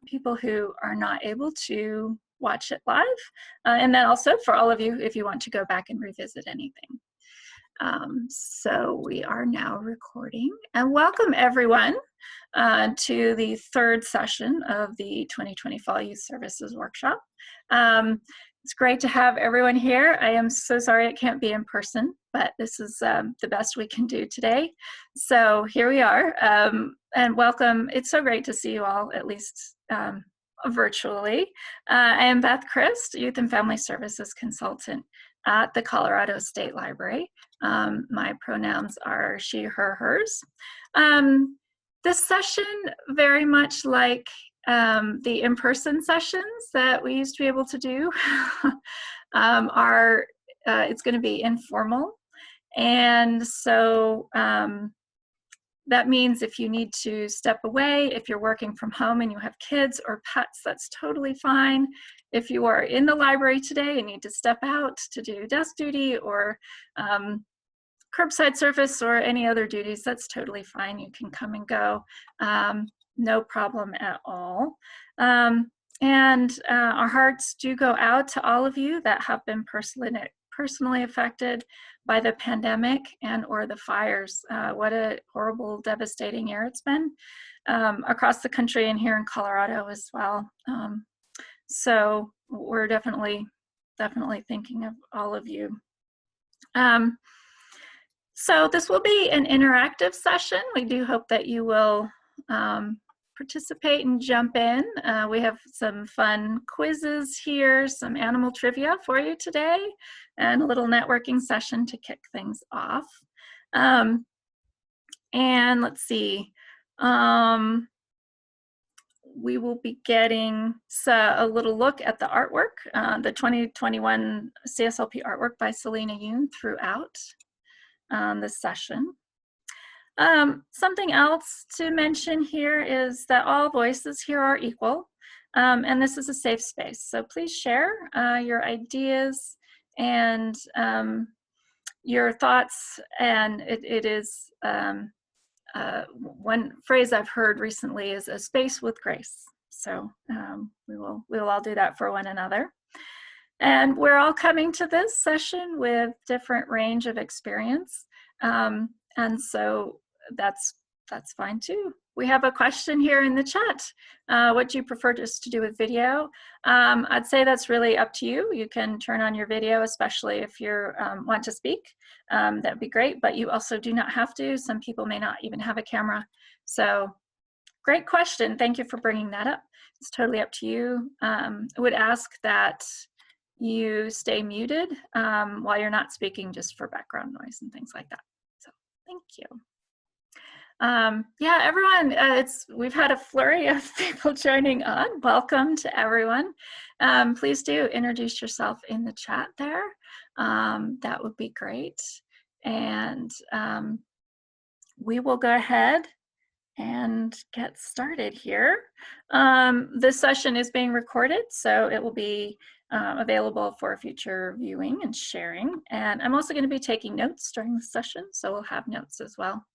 people who are not able to watch it live, and then also for all of you if you want to go back and revisit anything. So we are now recording, and welcome everyone to the third session of the 2020 Fall Youth Services Workshop. It's great to have everyone here. I am so sorry it can't be in person, but this is the best we can do today. So here we are, and welcome. It's so great to see you all, at least virtually. I am Beth Christ, Youth and Family Services Consultant at the Colorado State Library. My pronouns are she, her, hers. This session, very much like the in-person sessions that we used to be able to do, it's going to be informal. And so that means if you need to step away, if you're working from home and you have kids or pets, that's totally fine. If you are in the library today and need to step out to do desk duty or curbside service or any other duties, that's totally fine. You can come and go, no problem at all. And our hearts do go out to all of you that have been personally affected by the pandemic and or the fires. What a horrible, devastating year it's been across the country and here in Colorado as well. So we're definitely thinking of all of you. So this will be an interactive session. We do hope that you will participate and jump in. We have some fun quizzes here, some animal trivia for you today, and a little networking session to kick things off. And let's see, we will be getting a little look at the artwork, the 2021 CSLP artwork by Selena Yoon throughout this session. Something else to mention here is that all voices here are equal, and this is a safe space. So please share your ideas and your thoughts. And it is one phrase I've heard recently is a space with grace. So we will all do that for one another. And we're all coming to this session with different range of experience. And so that's fine too. We have a question here in the chat. What do you prefer just to do with video? I'd say that's really up to you. You can turn on your video, especially if you want to speak. That'd be great, but you also do not have to. Some people may not even have a camera. So great question. Thank you for bringing that up. It's totally up to you. I would ask that you stay muted while you're not speaking, just for background noise and things like that. So thank you. Yeah, everyone, we've had a flurry of people joining on. Welcome to everyone. Please do introduce yourself in the chat there. That would be great. And we will go ahead and get started here. This session is being recorded, so it will be available for future viewing and sharing. And I'm also going to be taking notes during the session, so we'll have notes as well.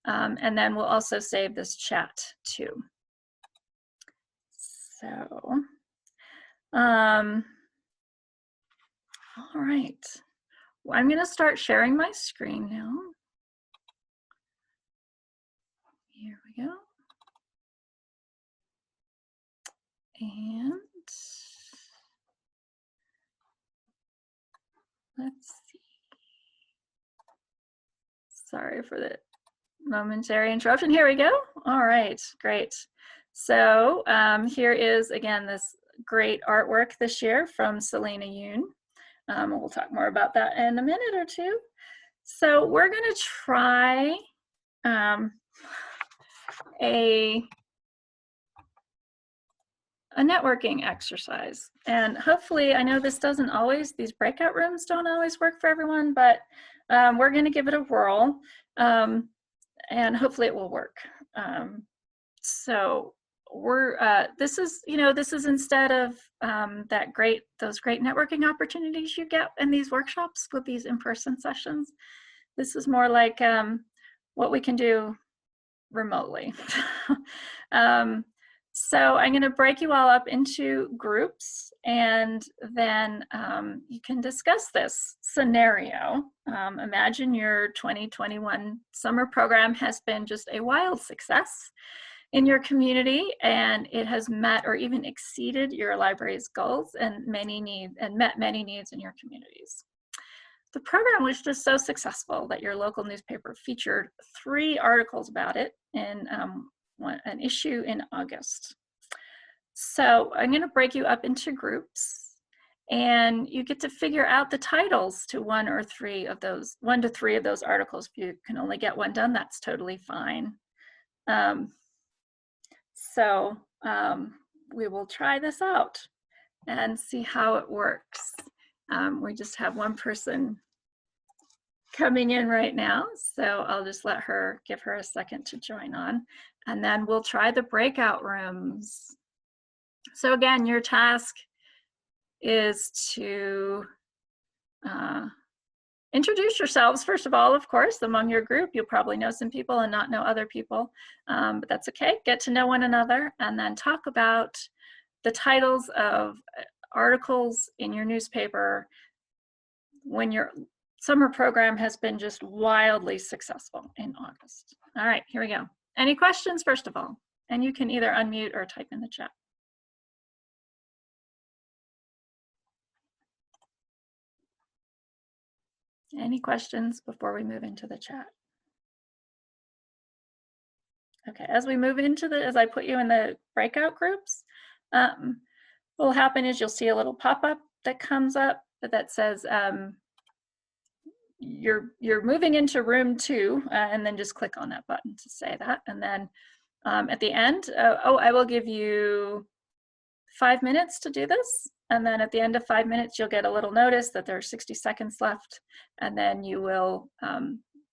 And then we'll also save this chat too. So, all right. Well, I'm going to start sharing my screen now. Here we go. And let's see. Sorry for the momentary interruption. Here we go. All right, great. So here is, again, this great artwork this year from Selena Yoon. We'll talk more about that in a minute or two. So we're going to try a networking exercise. And hopefully, I know this doesn't always, these breakout rooms don't always work for everyone, but we're going to give it a whirl. And hopefully it will work. So this is instead of those great networking opportunities you get in these workshops with these in-person sessions. This is more like what we can do remotely. So I'm going to break you all up into groups, and then you can discuss this scenario. Imagine your 2021 summer program has been just a wild success in your community, and it has met or even exceeded your library's goals and met many needs in your communities. The program was just so successful that your local newspaper featured 3 articles about it in an issue in August. So I'm going to break you up into groups, and you get to figure out the titles to 1 to 3 of those articles. If you can only get one done, that's totally fine. We will try this out and see how it works. We just have one person coming in right now, so I'll just give her a second to join on, and then we'll try the breakout rooms. So again, your task is to introduce yourselves, first of all, of course, among your group. You'll probably know some people and not know other people, but that's okay. Get to know one another, and then talk about the titles of articles in your newspaper when your summer program has been just wildly successful in August. All right, here we go. Any questions, first of all? And you can either unmute or type in the chat. Any questions before we move into the chat? Okay, as I put you in the breakout groups, what will happen is you'll see a little pop-up that comes up that says you're moving into room 2, and then just click on that button to say that. And then at the end, I will give you 5 minutes to do this. And then at the end of 5 minutes, you'll get a little notice that there are 60 seconds left, and then you will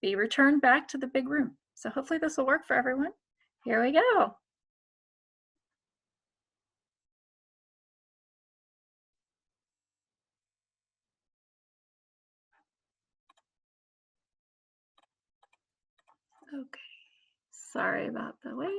be returned back to the big room. So hopefully this will work for everyone. Here we go. Okay, sorry about the wait.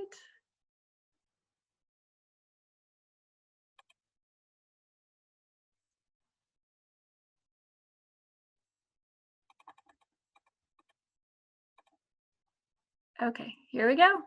Okay, here we go.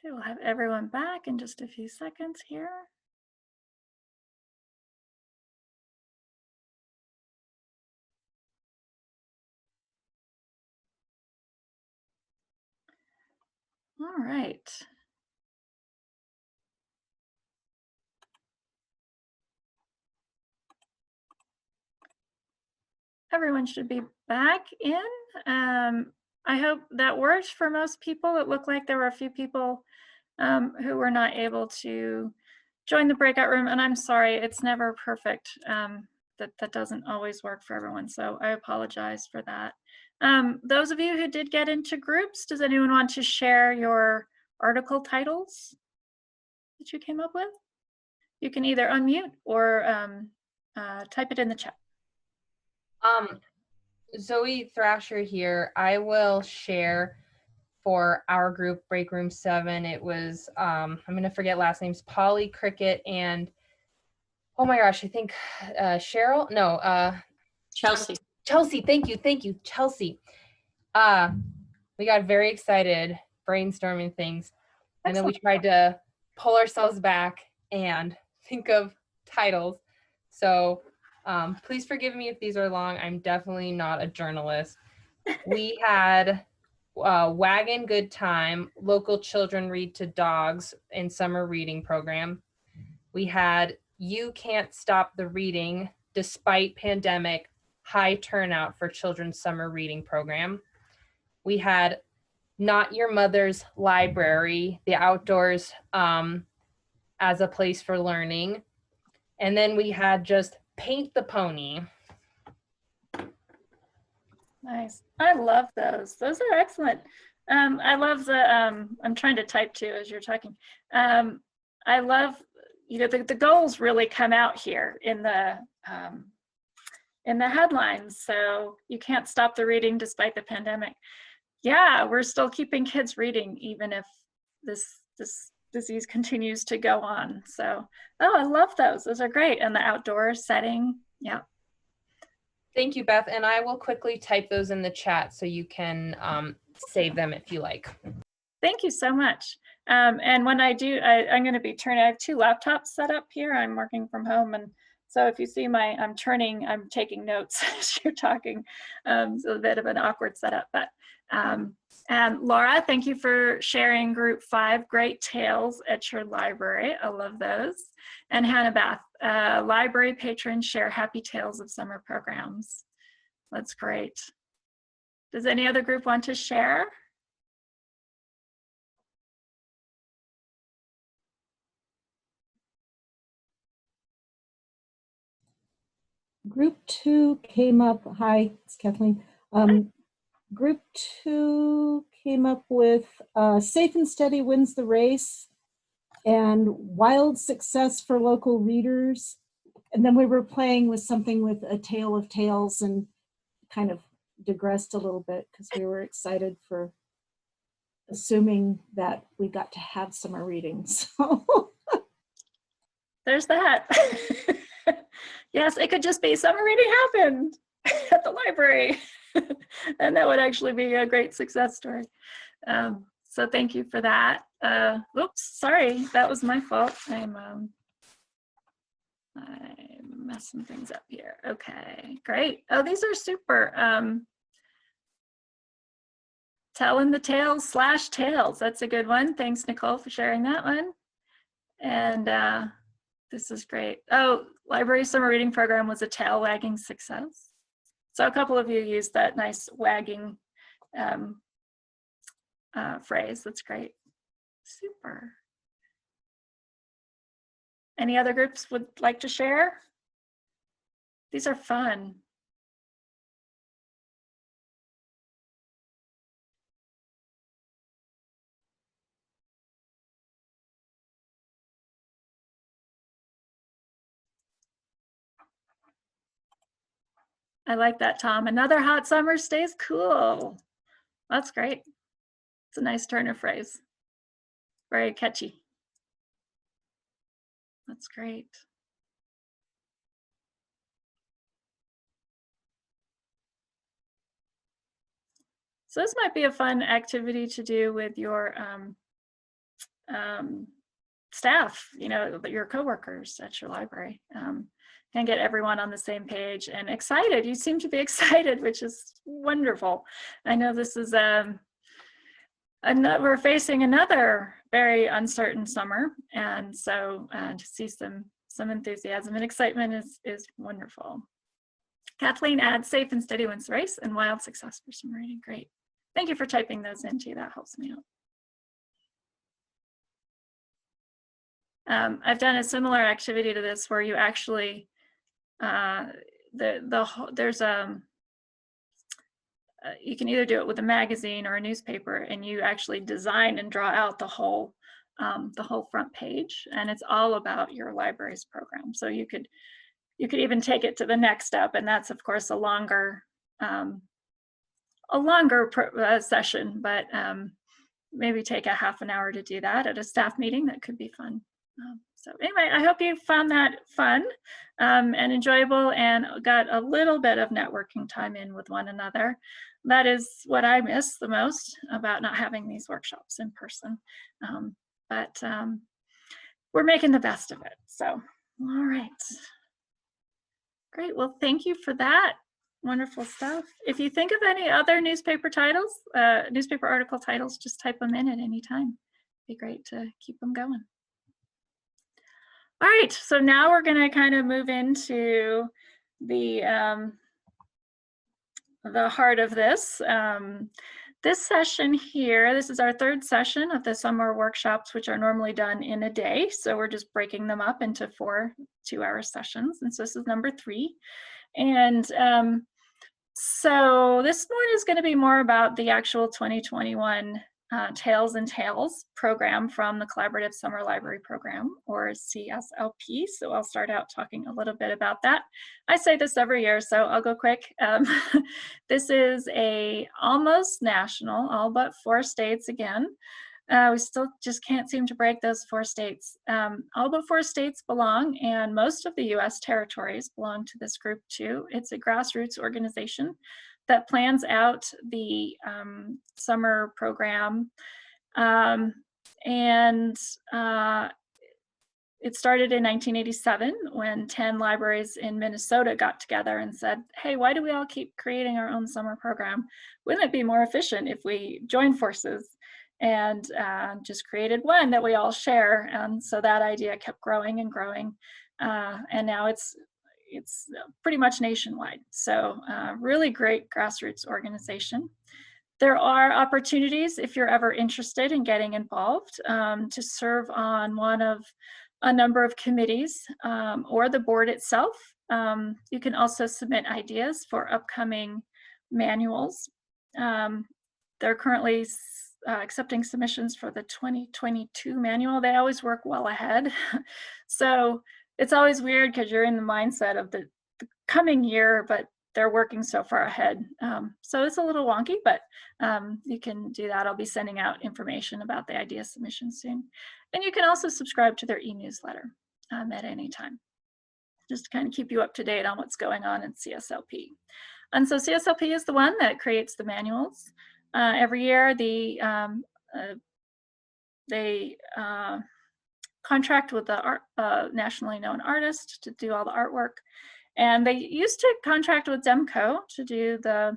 Okay, we'll have everyone back in just a few seconds here. All right. Everyone should be back in. I hope that works for most people. It looked like there were a few people who were not able to join the breakout room, and I'm sorry, it's never perfect. That doesn't always work for everyone, so I apologize for that. Those of you who did get into groups, does anyone want to share your article titles that you came up with? You can either unmute or type it in the chat. Zoe Thrasher here. I will share for our group, Break Room 7. It was, I'm going to forget last names, Polly, Cricket, and, oh my gosh, I think Cheryl? No. Chelsea. Chelsea, thank you, Chelsea. We got very excited brainstorming things, and then we tried to pull ourselves back and think of titles. So please forgive me if these are long. I'm definitely not a journalist. We had Wagon Good Time, Local Children Read to Dogs in Summer Reading Program. We had You Can't Stop the Reading Despite Pandemic, High Turnout for Children's Summer Reading Program. We had Not Your Mother's Library, the outdoors as a place for learning. And then we had just Paint the Pony. Nice. I love those. Those are excellent. I love the, I'm trying to type too as you're talking. I love, you know, the goals really come out here in the headlines. So you can't stop the reading despite the pandemic. Yeah, we're still keeping kids reading even if this disease continues to go on. So, oh, I love those. Those are great. And the outdoor setting, yeah. Thank you, Beth. And I will quickly type those in the chat so you can save them if you like. Thank you so much. And when I do, I'm going to be turning, I have 2 laptops set up here. I'm working from home. And so if you see I'm taking notes as you're talking. It's a bit of an awkward setup, but and Laura, thank you for sharing group 5 great tales at your library. I love those. And Hannah Beth, library patrons share happy tales of summer programs. That's great. Does any other group want to share? Group 2 came up, hi, it's Kathleen. Group 2 came up with Safe and Steady Wins the Race and Wild Success for Local Readers. And then we were playing with something with A Tale of Tales and kind of digressed a little bit because we were excited for assuming that we got to have summer readings. So there's that. Yes, it could just be summer reading happened at the library. And that would actually be a great success story. So thank you for that. Oops, sorry, that was my fault. I'm messing things up here. Okay, great. Oh, these are super. Telling the tales / tales. That's a good one. Thanks, Nicole, for sharing that one. And this is great. Oh, library summer reading program was a tail wagging success. So a couple of you used that nice wagging phrase. That's great. Super. Any other groups would like to share? These are fun. I like that, Tom. Another hot summer stays cool. That's great. It's a nice turn of phrase. Very catchy. That's great. So this might be a fun activity to do with your staff, you know, your coworkers at your library, and get everyone on the same page and excited. You seem to be excited, which is wonderful. I know this is we're facing another very uncertain summer, and so to see some enthusiasm and excitement is wonderful. Kathleen adds safe and steady wins the race and wild success for summer reading. Great. Thank you for typing those in too. That helps me out. I've done a similar activity to this where you actually there's you can either do it with a magazine or a newspaper, and you actually design and draw out the whole front page, and it's all about your library's program. So you could even take it to the next step, and that's of course a longer session, but maybe take a half an hour to do that at a staff meeting. That could be fun. So anyway, I hope you found that fun and enjoyable and got a little bit of networking time in with one another. That is what I miss the most about not having these workshops in person. But we're making the best of it. So, all right. Great, well, thank you for that. Wonderful stuff. If you think of any other newspaper titles, newspaper article titles, just type them in at any time. It'd be great to keep them going. All right, so now we're going to kind of move into the heart of this. This session here, this is our third session of the summer workshops, which are normally done in a day. So we're just breaking them up into 4 two-hour sessions. And so this is number 3. And so this one is going to be more about the actual 2021 Tales and Tales program from the Collaborative Summer Library Program, or CSLP. So I'll start out talking a little bit about that. I say this every year, so I'll go quick. This is a almost national, all but 4 states again. We still just can't seem to break those 4 states. All but 4 states belong, and most of the US territories belong to this group too. It's a grassroots organization that plans out the summer program. It started in 1987 when 10 libraries in Minnesota got together and said, hey, why do we all keep creating our own summer program? Wouldn't it be more efficient if we joined forces and just created one that we all share? And so that idea kept growing and growing. And now it's pretty much nationwide. So really great grassroots organization. There are opportunities if you're ever interested in getting involved to serve on one of a number of committees or the board itself. You can also submit ideas for upcoming manuals. They're currently accepting submissions for the 2022 manual. They always work well ahead. So it's always weird because you're in the mindset of the coming year, but they're working so far ahead. So it's a little wonky, but you can do that. I'll be sending out information about the idea submission soon. And you can also subscribe to their e-newsletter at any time, just to kind of keep you up to date on what's going on in CSLP. And so CSLP is the one that creates the manuals. Every year, they contract with the nationally known artist to do all the artwork. And they used to contract with Demco to do the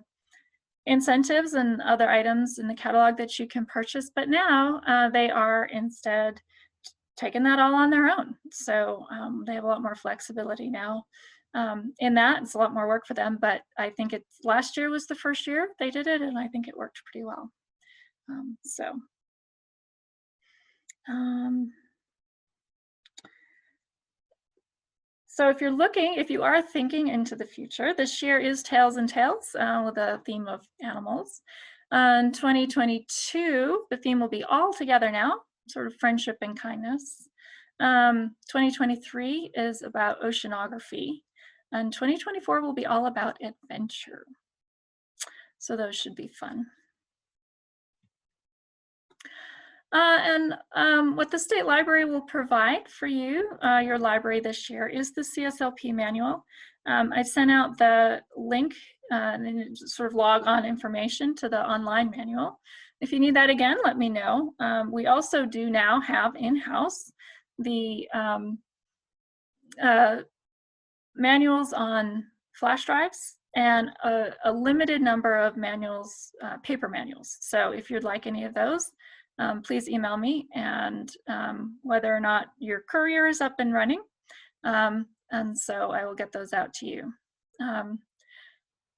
incentives and other items in the catalog that you can purchase, but now they are instead taking that all on their own. So they have a lot more flexibility now in that. It's a lot more work for them, but I think last year was the first year they did it, and I think it worked pretty well. So if you are thinking into the future, this year is Tales and Tales with a theme of animals. In 2022, the theme will be all together now, sort of friendship and kindness. 2023 is about oceanography. And 2024 will be all about adventure. So those should be fun. What the State Library will provide for you, your library this year, is the CSLP manual. I've sent out the link and sort of log on information to the online manual. If you need that again, let me know. We also do now have in-house the manuals on flash drives and a limited number of manuals, paper manuals. So if you'd like any of those, please email me, and whether or not your courier is up and running. And so I will get those out to you.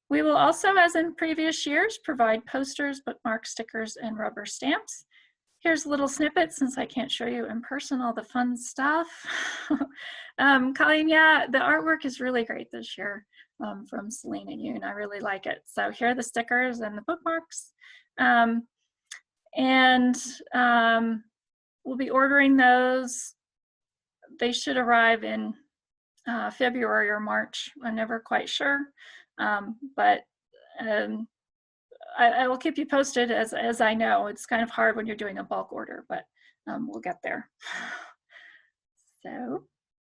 We will also, as in previous years, provide posters, bookmark stickers, and rubber stamps. Here's a little snippet, since I can't show you in person all the fun stuff. Colleen, yeah, the artwork is really great this year from Selena Yoon. I really like it. So here are the stickers and the bookmarks. We'll be ordering those. They should arrive in February or March. I'm never quite sure, but I will keep you posted as I know. It's kind of hard when you're doing a bulk order, but we'll get there. So,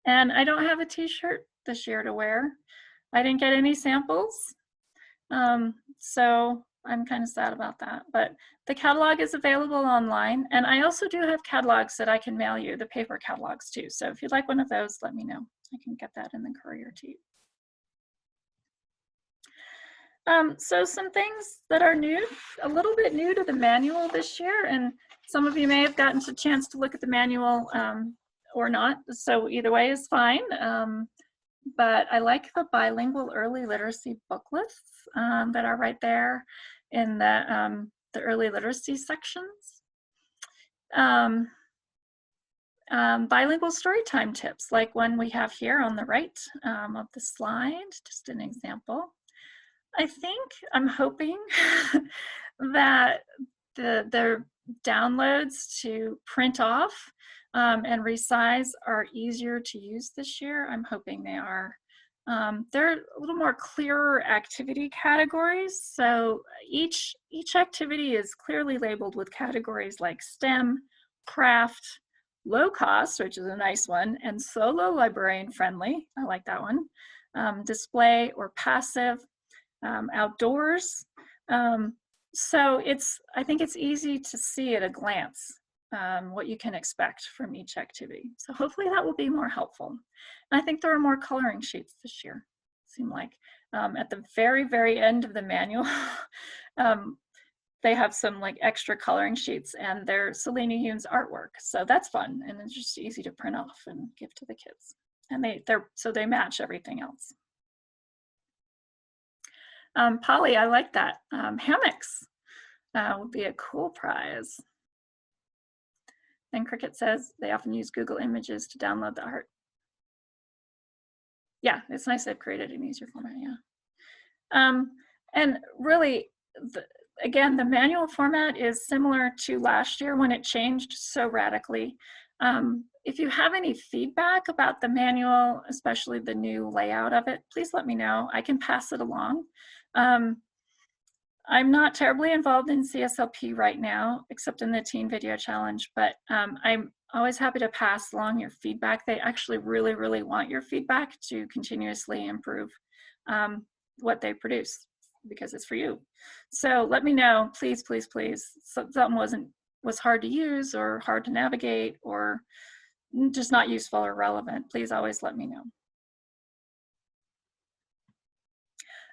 and I don't have a t-shirt this year to wear. I didn't get any samples, so I'm kind of sad about that. But the catalog is available online, and I also do have catalogs that I can mail you, the paper catalogs too. So if you'd like one of those, let me know. I can get that in the courier to you. So some things that are new, a little bit new to the manual this year, and some of you may have gotten a chance to look at the manual or not, so either way is fine. But I like the bilingual early literacy booklets that are right there in the early literacy sections. Bilingual storytime tips, like one we have here on the right of the slide, just an example. I'm hoping that the downloads to print off and resize are easier to use this year. I'm hoping they are. They're a little more clearer activity categories. So each activity is clearly labeled with categories like STEM, craft, low cost, which is a nice one, and solo librarian friendly. I like that one. Display or passive. Outdoors. So I think it's easy to see at a glance what you can expect from each activity. So hopefully that will be more helpful. And I think there are more coloring sheets this year. Seem like at the very, very end of the manual, they have some like extra coloring sheets, and they're Selena Yoon's artwork. So that's fun, and it's just easy to print off and give to the kids. And they match everything else. Polly, I like that. Hammocks would be a cool prize. And Cricket says they often use Google Images to download the art. Yeah, it's nice they've created an easier format, yeah. And really, again, the manual format is similar to last year when it changed so radically. If you have any feedback about the manual, especially the new layout of it, please let me know. I can pass it along. I'm not terribly involved in CSLP right now, except in the Teen Video Challenge, but I'm always happy to pass along your feedback. They actually really, really want your feedback to continuously improve what they produce, because it's for you. So let me know, please, please, please. Something was hard to use or hard to navigate or just not useful or relevant. Please always let me know.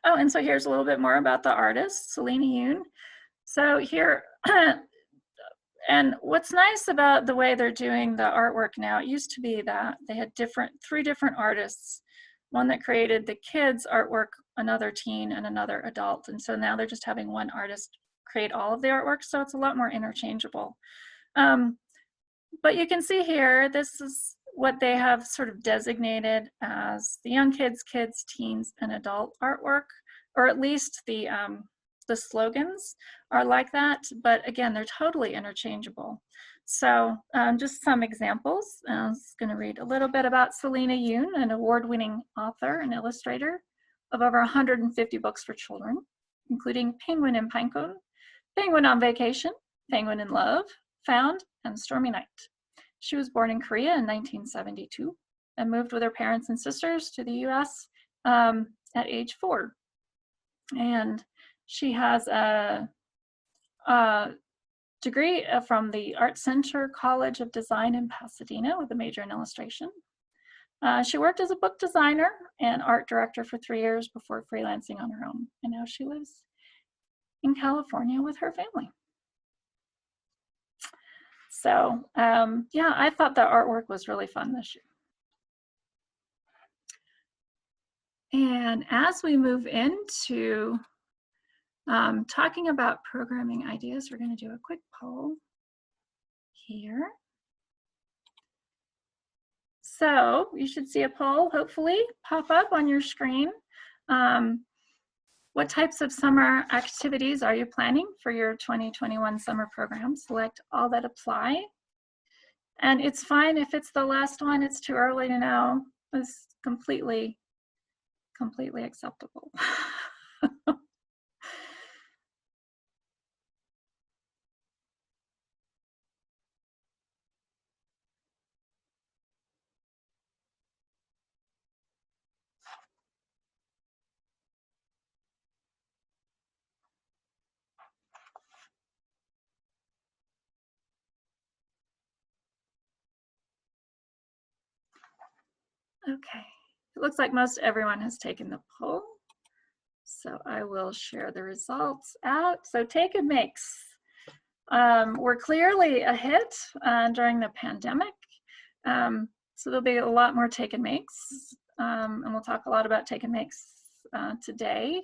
Oh, and so here's a little bit more about the artist, Selena Yoon. So here, and what's nice about the way they're doing the artwork now, it used to be that they had three different artists, one that created the kids' artwork, another teen, and another adult. And so now they're just having one artist create all of the artwork, so it's a lot more interchangeable. But you can see here, this is what they have sort of designated as the young kids, teens, and adult artwork, or at least the the slogans are like that, but again, they're totally interchangeable. So just some examples. I was going to read a little bit about Selena Yoon, an award-winning author and illustrator of over 150 books for children, including Penguin in Pinecone, Penguin on Vacation, Penguin in Love, Found, and Stormy Night. She was born in Korea in 1972 and moved with her parents and sisters to the US at age 4. And she has a degree from the Art Center College of Design in Pasadena with a major in illustration. She worked as a book designer and art director for 3 years before freelancing on her own. And now she lives in California with her family. So yeah, I thought the artwork was really fun this year. And as we move into talking about programming ideas, we're going to do a quick poll here. So you should see a poll, hopefully, pop up on your screen. What types of summer activities are you planning for your 2021 summer program? Select all that apply. And it's fine if it's the last one, it's too early to know. It's completely acceptable. Okay, it looks like most everyone has taken the poll. So I will share the results out. So Take and Makes were clearly a hit during the pandemic. So there'll be a lot more Take and Makes, and we'll talk a lot about Take and Makes today.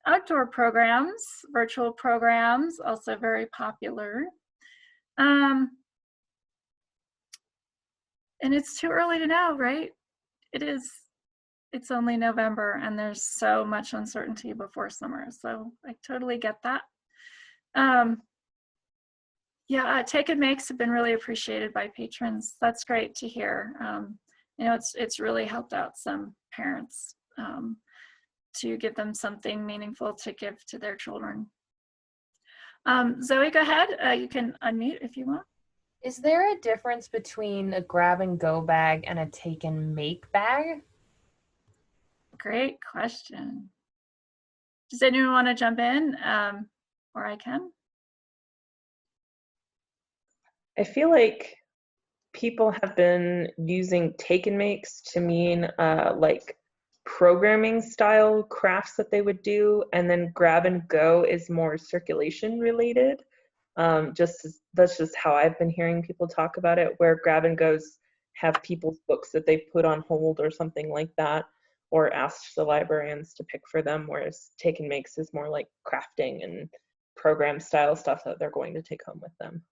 Outdoor programs, virtual programs, also very popular. And it's too early to know, right? It is. It's only November and there's so much uncertainty before summer. So I totally get that. Yeah, Take and Makes have been really appreciated by patrons. That's great to hear. You know, it's really helped out some parents to give them something meaningful to give to their children. Zoe, go ahead. You can unmute if you want. Is there a difference between a grab and go bag and a take and make bag? Great question. Does anyone want to jump in, or I can? I feel like people have been using take and makes to mean like programming style crafts that they would do, and then grab and go is more circulation related. That's just how I've been hearing people talk about it, where grab and goes have people's books that they put on hold or something like that, or asked the librarians to pick for them, whereas Take and Makes is more like crafting and program style stuff that they're going to take home with them.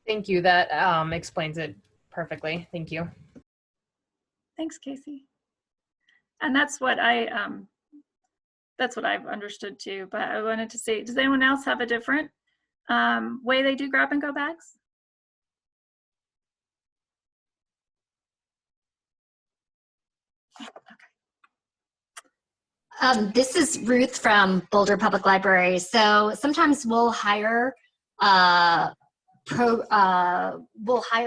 Thank you. That explains it perfectly. Thank you. Thanks, Casey. And that's what I've understood too, but I wanted to see, does anyone else have a different way they do grab and go bags? This is Ruth from Boulder Public Library. So sometimes we'll hire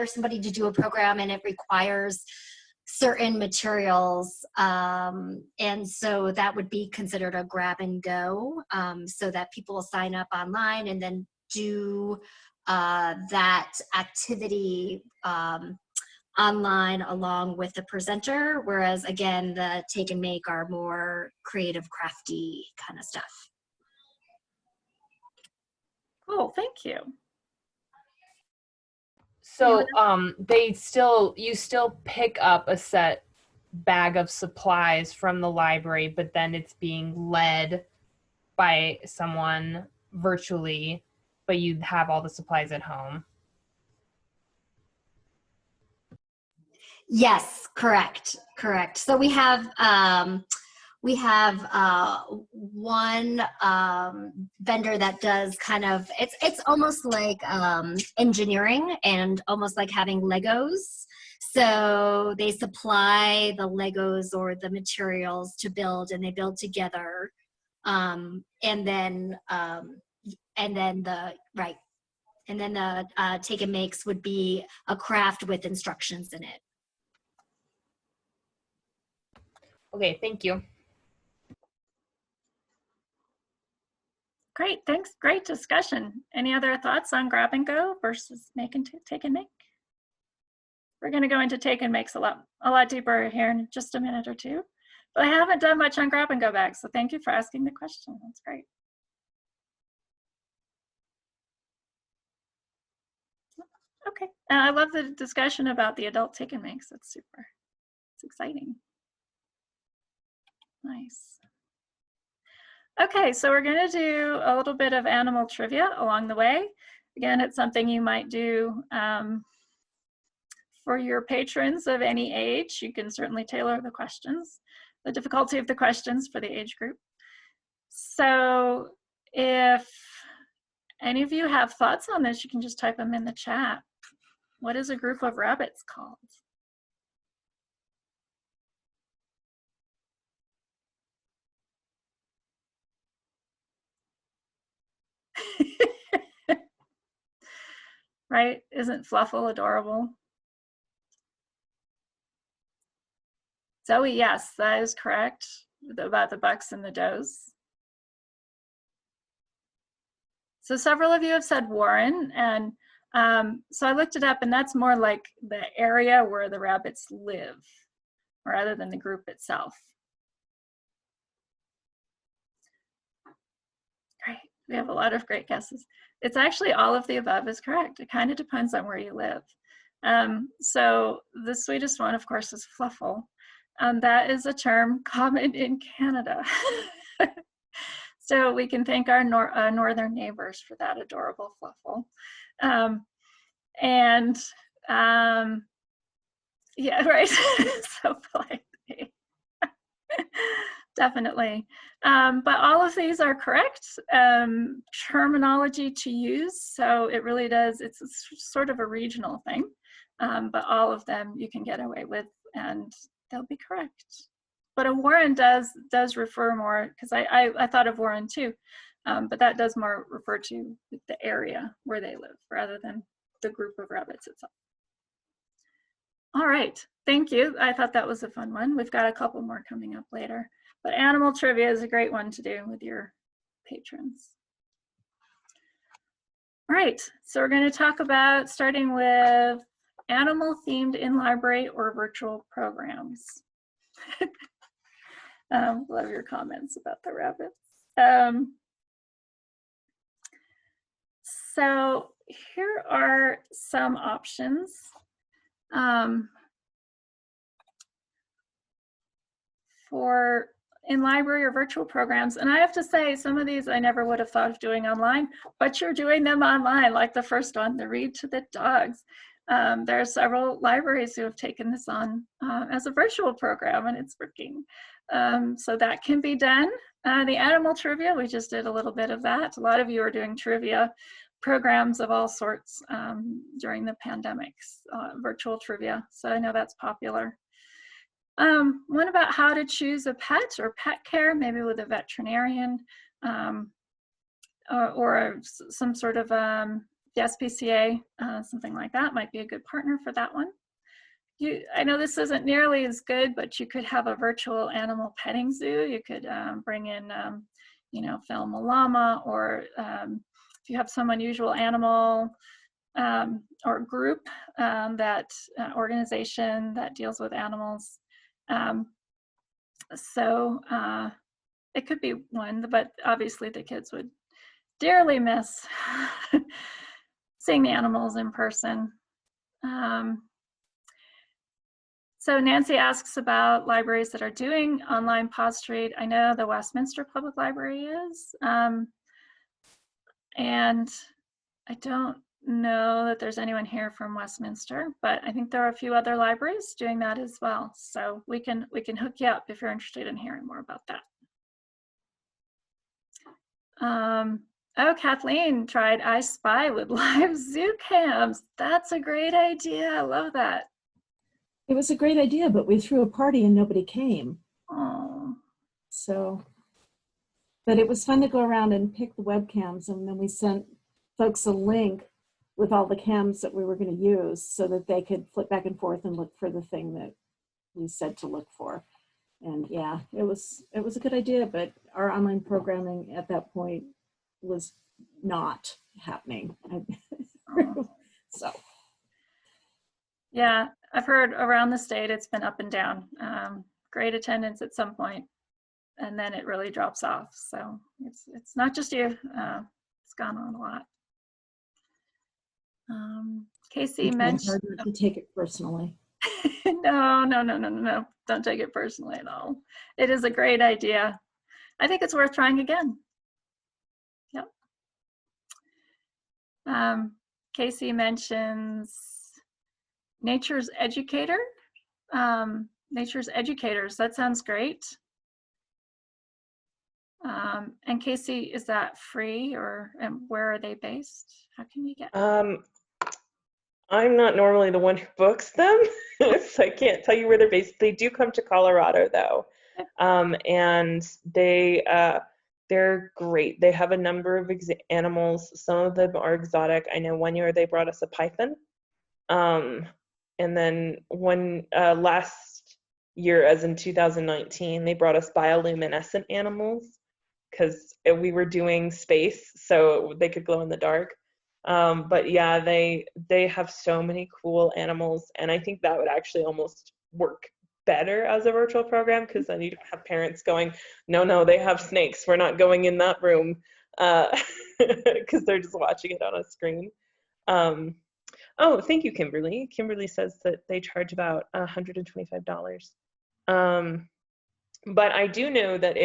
somebody to do a program, and it requires certain materials, and so that would be considered a grab and go, so that people will sign up online and then do that activity online along with the presenter, whereas again the take and make are more creative, crafty kind of stuff. Cool, thank you. So you still pick up a set bag of supplies from the library, but then it's being led by someone virtually, but you have all the supplies at home. Yes, correct. So we have We have one vendor that does kind of, it's almost like engineering and almost like having Legos. So they supply the Legos or the materials to build, and they build together. And then the Take and Makes would be a craft with instructions in it. Okay, thank you. Great, thanks. Great discussion. Any other thoughts on grab and go versus take and make? We're going to go into take and makes a lot deeper here in just a minute or two. But I haven't done much on grab and go bags, so thank you for asking the question. That's great. Okay, and I love the discussion about the adult take and makes. It's super. It's exciting. Nice. Okay, so we're going to do a little bit of animal trivia along the way. Again, it's something you might do for your patrons of any age. You can certainly tailor the questions, the difficulty of the questions for the age group. So if any of you have thoughts on this, you can just type them in the chat. What is a group of rabbits called? Right? Isn't Fluffle adorable? Zoe, yes, that is correct about the bucks and the does. So several of you have said Warren, and so I looked it up, and that's more like the area where the rabbits live rather than the group itself. Great, we have a lot of great guesses. It's actually all of the above is correct. It kind of depends on where you live. So the sweetest one, of course, is Fluffle. That is a term common in Canada. So we can thank our northern neighbors for that adorable Fluffle. Yeah, right, so polite. Definitely. But all of these are correct terminology to use. So it really does, it's sort of a regional thing. But all of them you can get away with and they'll be correct. But a warren does refer more, because I thought of warren too, but that does more refer to the area where they live rather than the group of rabbits itself. All right, thank you. I thought that was a fun one. We've got a couple more coming up later, but animal trivia is a great one to do with your patrons. All right, so we're going to talk about starting with animal themed in-library or virtual programs. Love your comments about the rabbits. So here are some options. For in-library or virtual programs, and I have to say some of these I never would have thought of doing online, but you're doing them online, like the first one, the Read to the Dogs. There are several libraries who have taken this on as a virtual program, and it's working. So that can be done. The animal trivia, we just did a little bit of that. A lot of you are doing trivia programs of all sorts during the pandemics, virtual trivia. So I know that's popular. One about how to choose a pet or pet care, maybe with a veterinarian or some sort of the SPCA, something like that might be a good partner for that one. I know this isn't nearly as good, but you could have a virtual animal petting zoo. You could bring in, you know, film a llama, or if you have some unusual animal or group, that organization that deals with animals. It could be one, but obviously the kids would dearly miss seeing the animals in person. So Nancy asks about libraries that are doing online pause trade. I know the Westminster Public Library is, and I don't know that there's anyone here from Westminster, but I think there are a few other libraries doing that as well. So we can hook you up if you're interested in hearing more about that. Oh, Kathleen tried I Spy with live zoo cams. That's a great idea. I love that. It was a great idea, but we threw a party and nobody came. Oh. So, but it was fun to go around and pick the webcams, and then we sent folks a link with all the cams that we were going to use so that they could flip back and forth and look for the thing that we said to look for. And yeah, it was a good idea, but our online programming at that point was not happening. So. Yeah, I've heard around the state it's been up and down. Great attendance at some point, and then it really drops off. So it's not just you. It's gone on a lot. Casey mentioned. Hard not to take it personally. No. Don't take it personally at all. It is a great idea. I think it's worth trying again. Yep. Casey mentions Nature's Educator. Nature's Educators, that sounds great. And Casey, is that free, or where are they based? How can we get? I'm not normally the one who books them, so I can't tell you where they're based. They do come to Colorado though, and they're great. They have a number of animals. Some of them are exotic. I know one year they brought us a python, and then one last year, as in 2019, they brought us bioluminescent animals because we were doing space, so they could glow in the dark. But yeah, they have so many cool animals, and I think that would actually almost work better as a virtual program, because then you'd have parents going, no, they have snakes, we're not going in that room, because they're just watching it on a screen. Oh, thank you, Kimberly. Kimberly says that they charge about $125. But I do know that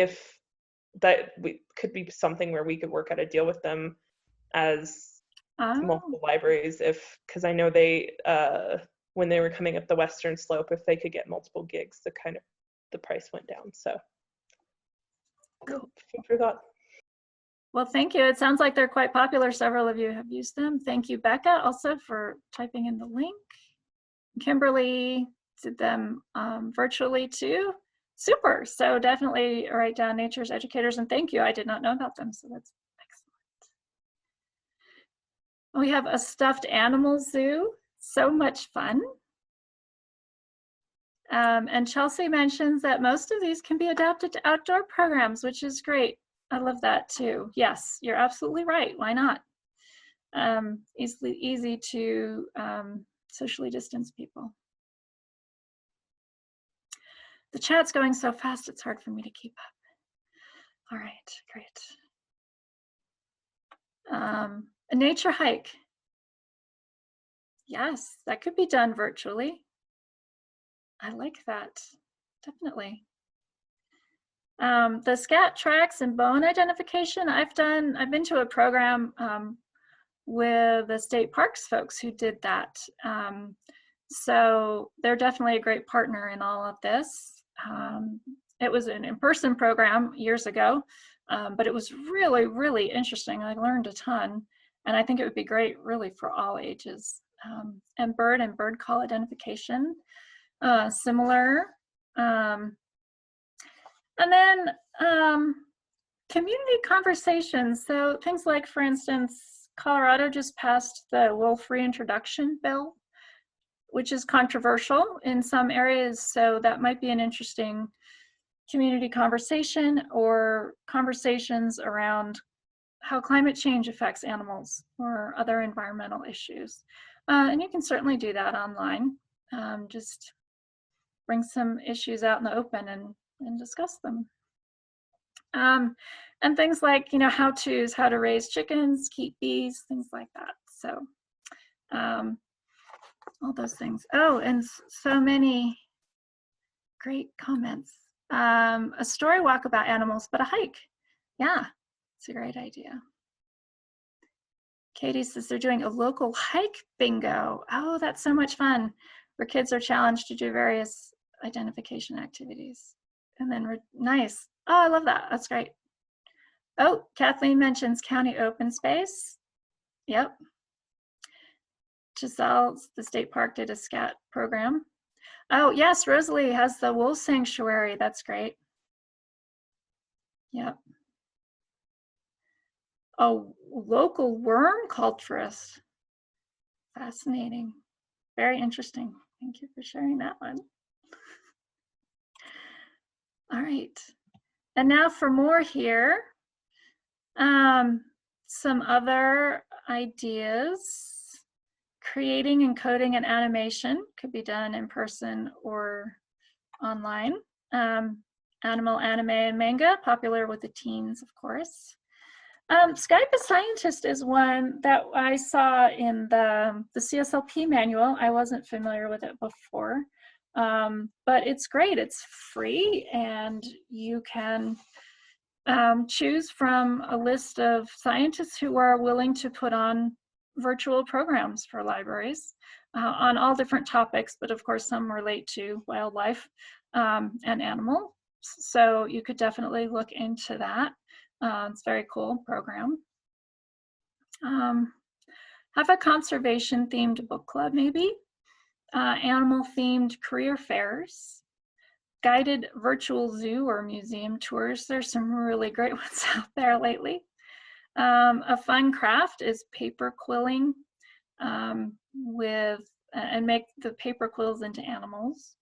that could be something where we could work out a deal with them as multiple libraries, because I know they when they were coming up the Western Slope, if they could get multiple gigs, the price went down. So cool. Food for thought. Well, thank you. It sounds like they're quite popular. Several of you have used them. Thank you, Becca, also for typing in the link. Kimberly did them virtually too. Super. So definitely write down Nature's Educators, and thank you. I did not know about them, so that's excellent. We have a stuffed animal zoo. So much fun. And Chelsea mentions that most of these can be adapted to outdoor programs, which is great. I love that too. Yes, you're absolutely right. Why not? Easy to socially distance people. The chat's going so fast, it's hard for me to keep up. All right, great. A nature hike. Yes, that could be done virtually. I like that, definitely. The scat tracks and bone identification, I've been to a program with the state parks folks who did that. So they're definitely a great partner in all of this. It was an in-person program years ago, but it was really, really interesting. I learned a ton, and I think it would be great really for all ages. And bird call identification, similar. And then community conversations. So things like, for instance, Colorado just passed the wolf reintroduction bill, which is controversial in some areas. So that might be an interesting community conversation, or conversations around how climate change affects animals or other environmental issues. And you can certainly do that online. Just bring some issues out in the open and discuss them. And things like, how-tos, how to raise chickens, keep bees, things like that. So all those things. Oh, and so many great comments. A story walk about animals, but a hike. Yeah, it's a great idea. Katie says they're doing a local hike bingo. Oh, that's so much fun, where kids are challenged to do various identification activities. And then, nice. Oh, I love that. That's great. Oh, Kathleen mentions county open space. Yep. Giselle, the state park did a SCAT program. Oh, yes, Rosalie has the wolf sanctuary. That's great. Yep. A local worm culturist. Fascinating. Very interesting. Thank you for sharing that one. All right. And now for more here. Some other ideas. Creating and coding an animation could be done in person or online. Animal, anime, and manga, popular with the teens, of course. Skype a Scientist is one that I saw in the CSLP manual. I wasn't familiar with it before, but it's great. It's free, and you can choose from a list of scientists who are willing to put on virtual programs for libraries on all different topics, but of course some relate to wildlife and animal. So you could definitely look into that. It's a very cool program. Have a conservation themed book club maybe, animal themed career fairs, guided virtual zoo or museum tours. There's some really great ones out there lately. A fun craft is paper quilling and make the paper quills into animals.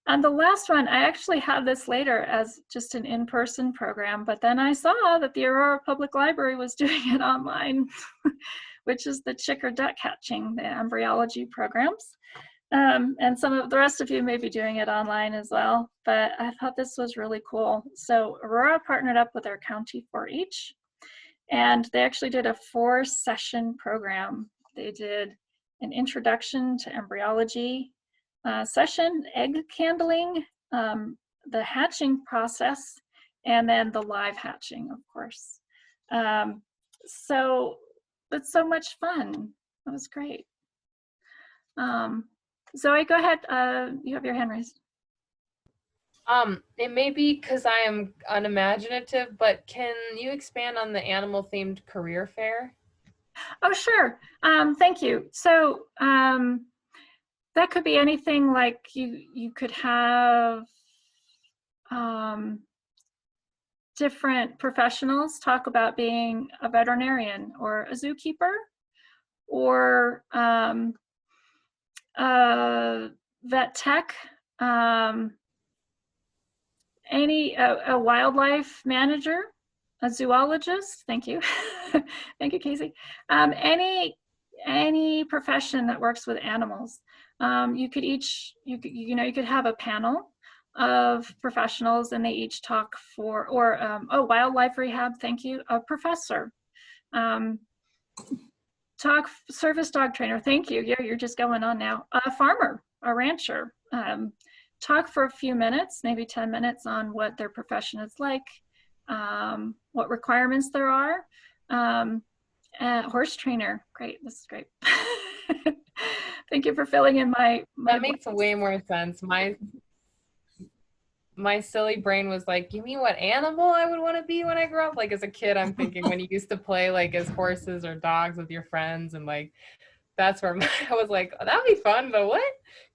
And the last one, I actually had this later as just an in-person program, but then I saw that the Aurora Public Library was doing it online, which is the chick or duck hatching, the embryology programs. And some of the rest of you may be doing it online as well, but I thought this was really cool. So Aurora partnered up with our county 4-H, and they actually did a 4-session program. They did an introduction to embryology session, egg candling, the hatching process, and then the live hatching, of course. So it's so much fun. That was great. Zoe, go ahead. You have your hand raised. It may be because I am unimaginative, but can you expand on the animal-themed career fair? Oh, sure. Thank you. So that could be anything, like you could have different professionals talk about being a veterinarian or a zookeeper, or vet tech, a wildlife manager, a zoologist. Thank you. Thank you, Casey. Any profession that works with animals. You could have a panel of professionals, and they each talk for, or wildlife rehab. Thank you. A professor. Talk service dog trainer. Thank you. You're just going on now. A farmer, a rancher. Talk for a few minutes, maybe 10 minutes, on what their profession is like, what requirements there are. Horse trainer. Great. This is great. Thank you for filling in my that makes way more sense. My silly brain was like, you mean what animal I would want to be when I grow up? Like as a kid, I'm thinking when you used to play like as horses or dogs with your friends, and like that's where I was like, oh, that'd be fun, but what?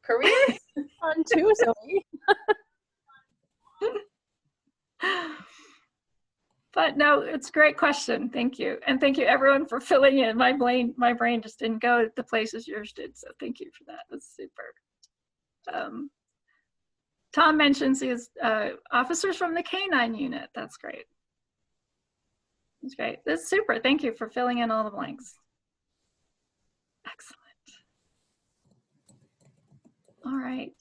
Career? Fun too, Zoe. But no, it's a great question. Thank you. And thank you everyone for filling in. My brain just didn't go the places yours did. So thank you for that. That's super. Tom mentions his officers from the K9 unit. That's great. That's great. That's super. Thank you for filling in all the blanks. Excellent. All right.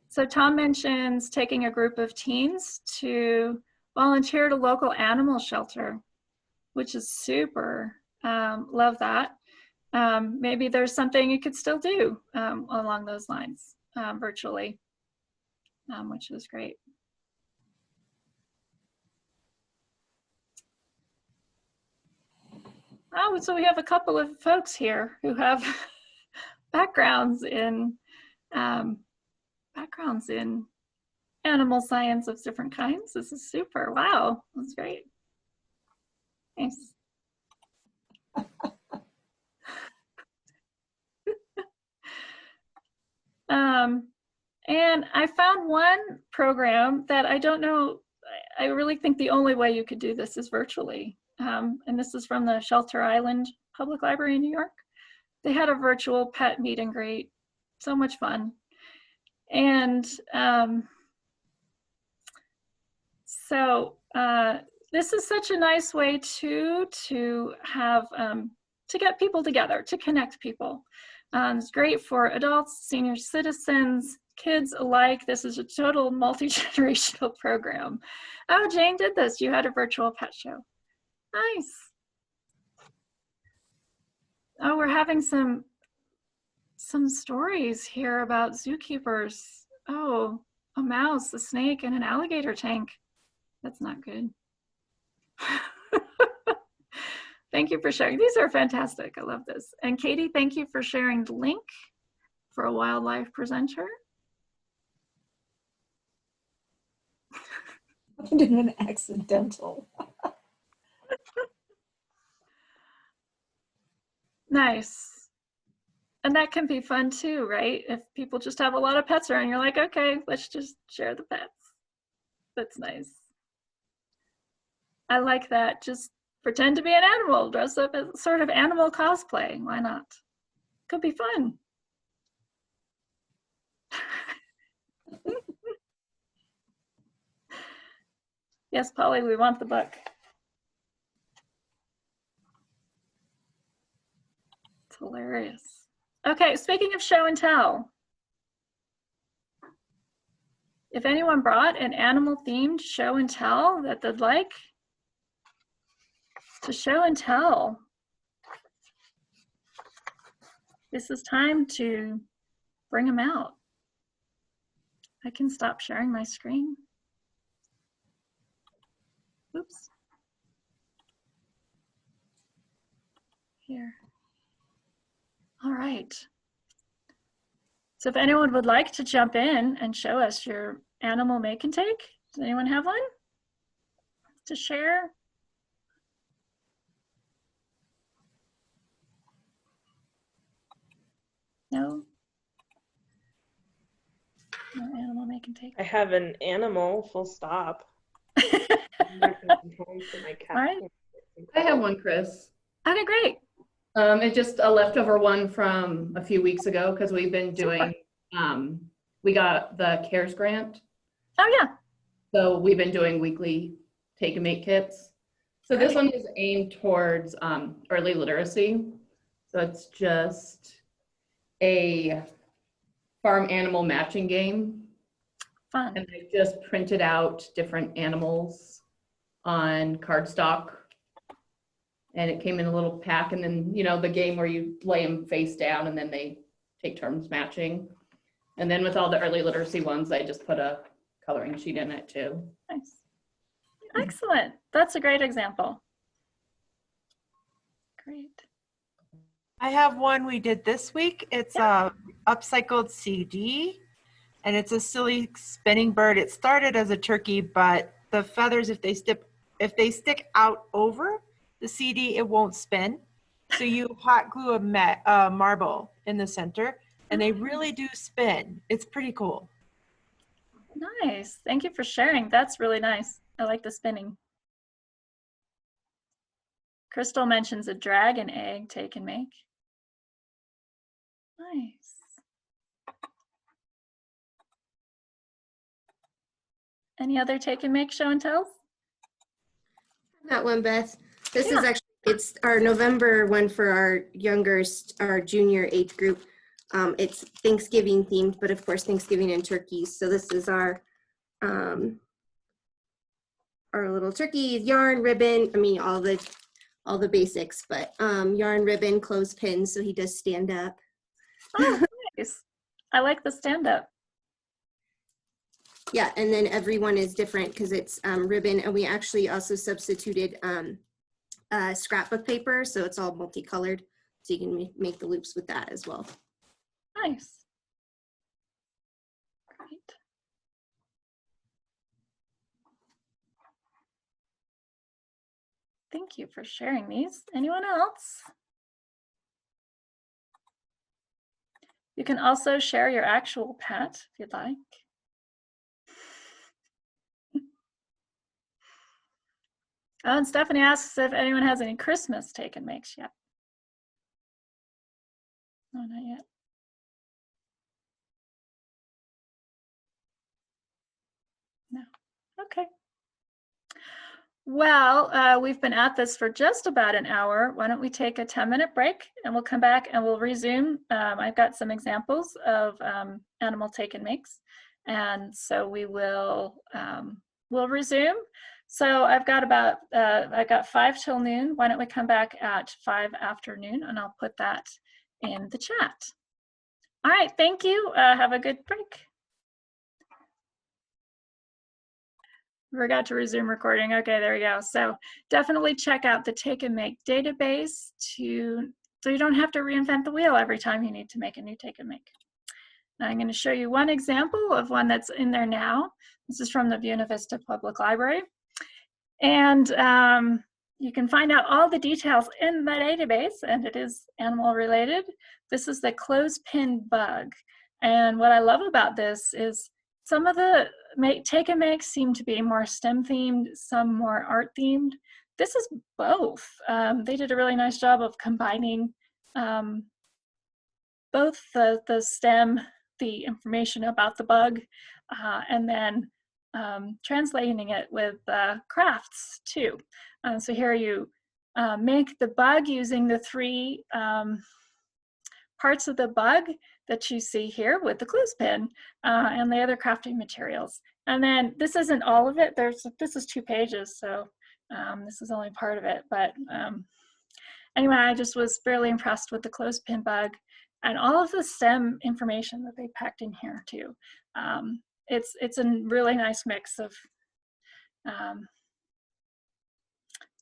So Tom mentions taking a group of teens to volunteer at a local animal shelter, which is super. Love that. Maybe there's something you could still do along those lines virtually, which is great. Oh, so we have a couple of folks here who have backgrounds in animal science of different kinds. This is super. Wow, that's great. Nice. And I found one program that I don't know, I really think the only way you could do this is virtually. And this is from the Shelter Island Public Library in New York. They had a virtual pet meet and greet. So much fun. And this is such a nice way to have, to get people together, to connect people. It's great for adults, senior citizens, kids alike. This is a total multi-generational program. Oh, Jane did this. You had a virtual pet show. Nice. Oh, we're having some stories here about zookeepers. Oh, a mouse, a snake, and an alligator tank. That's not good. Thank you for sharing. These are fantastic. I love this. And Katie, thank you for sharing the link for a wildlife presenter. I did an accidental. Nice. And that can be fun too, right? If people just have a lot of pets around, you're like, okay, let's just share the pets. That's nice. I like that. Just pretend to be an animal, dress up as sort of animal cosplay. Why not? Could be fun. Yes, Polly, we want the book. It's hilarious. Okay, speaking of show and tell, if anyone brought an animal-themed show and tell that they'd like to show and tell, this is time to bring them out. I can stop sharing my screen. Oops. Here. All right. So if anyone would like to jump in and show us your animal make and take, does anyone have one to share? No? No animal make and take? I have an animal, full stop. I'm not gonna come home for my cat. All right. I have one, Chris. Okay, great. It's just a leftover one from a few weeks ago because we've been doing, we got the CARES grant. Oh yeah. So we've been doing weekly take and make kits. So this one is aimed towards early literacy. So it's just a farm animal matching game. Fun. And I just printed out different animals on cardstock. And it came in a little pack, and then, you know, the game where you lay them face down and then they take turns matching. And then with all the early literacy ones, I just put a coloring sheet in it too. Nice. Excellent. That's a great example. Great. I have one we did this week. It's a upcycled CD, and it's a silly spinning bird. It started as a turkey, but the feathers, if they stick out over the CD, it won't spin. So you hot glue a marble in the center, and they really do spin. It's pretty cool. Nice. Thank you for sharing. That's really nice. I like the spinning. Crystal mentions a dragon egg take and make. Nice. Any other take and make show and tells? That one, Beth. This is actually, it's our November one for our our junior age group. It's Thanksgiving themed, but of course Thanksgiving and turkeys. So this is our little turkey, yarn, ribbon. I mean, all the basics, but yarn, ribbon, clothespins. So he does stand up. Oh, nice. I like the stand up. Yeah, and then everyone is different because it's ribbon, and we actually also substituted scrapbook paper, so it's all multicolored. So you can make the loops with that as well. Nice. Great. Thank you for sharing these. Anyone else? You can also share your actual pet if you'd like. Oh, and Stephanie asks if anyone has any Christmas take and makes yet. No, not yet. No. Okay. Well, we've been at this for just about an hour. Why don't we take a 10-minute break and we'll come back and we'll resume. I've got some examples of animal take and makes. And so we will we'll resume. So I've got about, I got 5 till noon. Why don't we come back at 5 afternoon and I'll put that in the chat. All right, thank you. Have a good break. Forgot to resume recording. Okay, there we go. So definitely check out the Take and Make database so you don't have to reinvent the wheel every time you need to make a new Take and Make. Now I'm going to show you one example of one that's in there now. This is from the Buena Vista Public Library. And you can find out all the details in the database, and it is animal related. This is the clothespin bug. And what I love about this is some of the take and makes seem to be more STEM themed, some more art themed. This is both. They did a really nice job of combining both the STEM, the information about the bug, and then translating it with crafts too. So here you make the bug using the 3 parts of the bug that you see here with the clothespin and the other crafting materials. And then this isn't all of it. This is 2 pages, so this is only part of it. But anyway, I just was fairly impressed with the clothespin bug and all of the STEM information that they packed in here too. It's a really nice mix of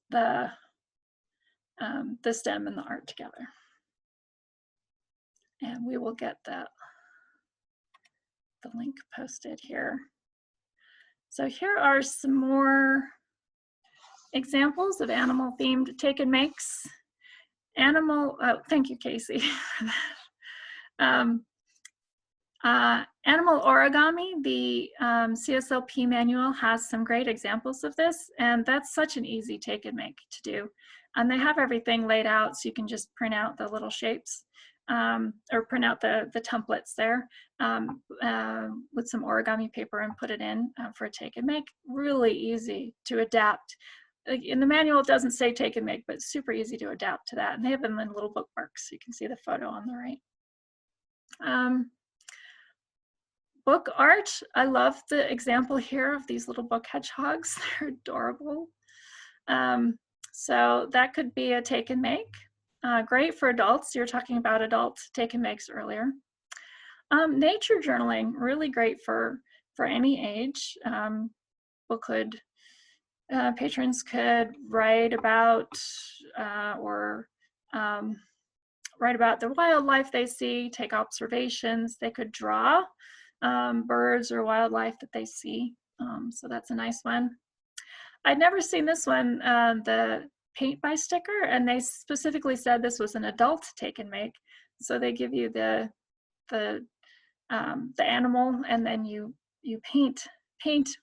the STEM and the art together. And we will get the link posted here. So here are some more examples of animal themed take and makes. Thank you, Casey. Animal origami, the CSLP manual has some great examples of this, and that's such an easy take and make to do. And they have everything laid out so you can just print out the little shapes or print out the templates there with some origami paper and put it in for a take and make. Really easy to adapt. In the manual, it doesn't say take and make, but it's super easy to adapt to that. And they have them in little bookmarks, so you can see the photo on the right. Book art, I love the example here of these little book hedgehogs. They're adorable. So that could be a take and make. Great for adults. You were talking about adult take and makes earlier. Nature journaling, really great for any age. Patrons could write about write about the wildlife they see, take observations. They could draw birds or wildlife that they see. So that's a nice one. I'd never seen this one, the paint by sticker, and they specifically said this was an adult take and make. So they give you the animal, and then you paint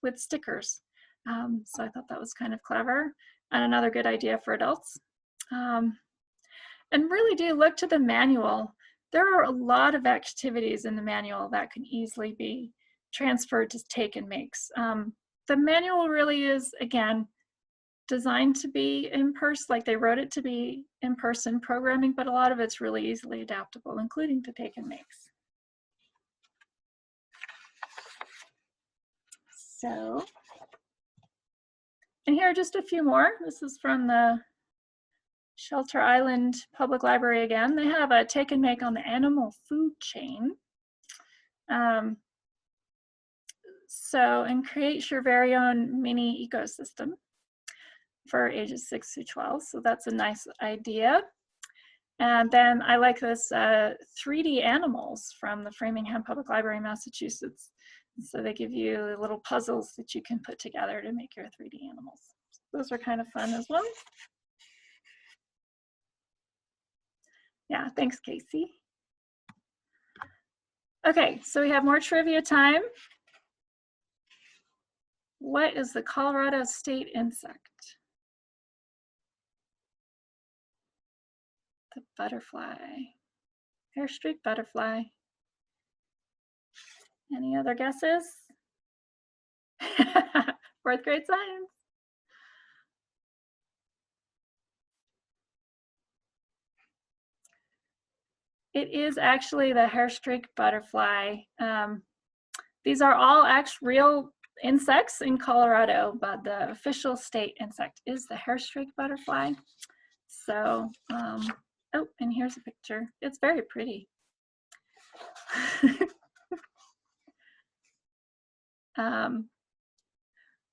with stickers. So I thought that was kind of clever and another good idea for adults. And really do look to the manual. There are a lot of activities in the manual that can easily be transferred to take and makes. The manual really is, again, designed to be in person, like they wrote it to be in-person programming, but a lot of it's really easily adaptable, including to take and makes. So, and here are just a few more. This is from the Shelter Island Public Library again. They have a take and make on the animal food chain. And create your very own mini ecosystem. for ages 6 through 12. So that's a nice idea. And then I like this 3D animals from the Framingham Public Library, Massachusetts. So they give you little puzzles that you can put together to make your 3D animals. Those are kind of fun as well. Yeah, thanks, Casey. Okay, so we have more trivia time. What is the Colorado state insect? The butterfly. Hair streak butterfly. Any other guesses? 4th grade science. It is actually the hair streak butterfly. These are all actual real insects in Colorado, but the official state insect is the hair streak butterfly. So, oh, and here's a picture. It's very pretty.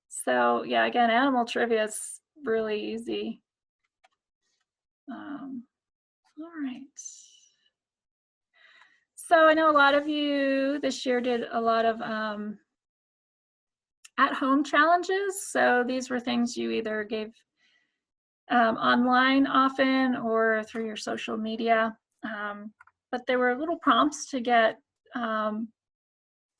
So yeah, again, animal trivia is really easy. All right. So I know a lot of you this year did a lot of at-home challenges. So these were things you either gave online often or through your social media. But there were little prompts to get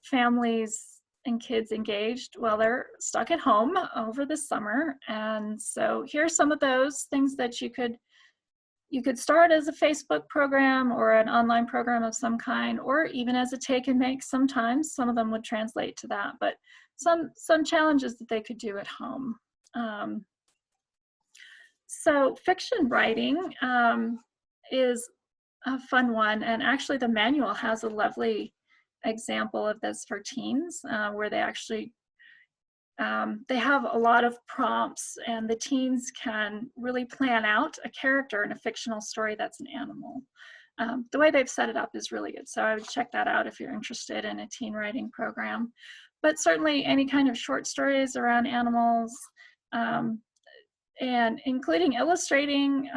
families and kids engaged while they're stuck at home over the summer. And so here's some of those things that you could start as a Facebook program or an online program of some kind, or even as a take and make. Sometimes some of them would translate to that, but some challenges that they could do at home. So fiction writing is a fun one, and actually the manual has a lovely example of this for teens, where they actually they have a lot of prompts, and the teens can really plan out a character in a fictional story that's an animal. The way they've set it up is really good, so I would check that out if you're interested in a teen writing program. But certainly any kind of short stories around animals, and including illustrating,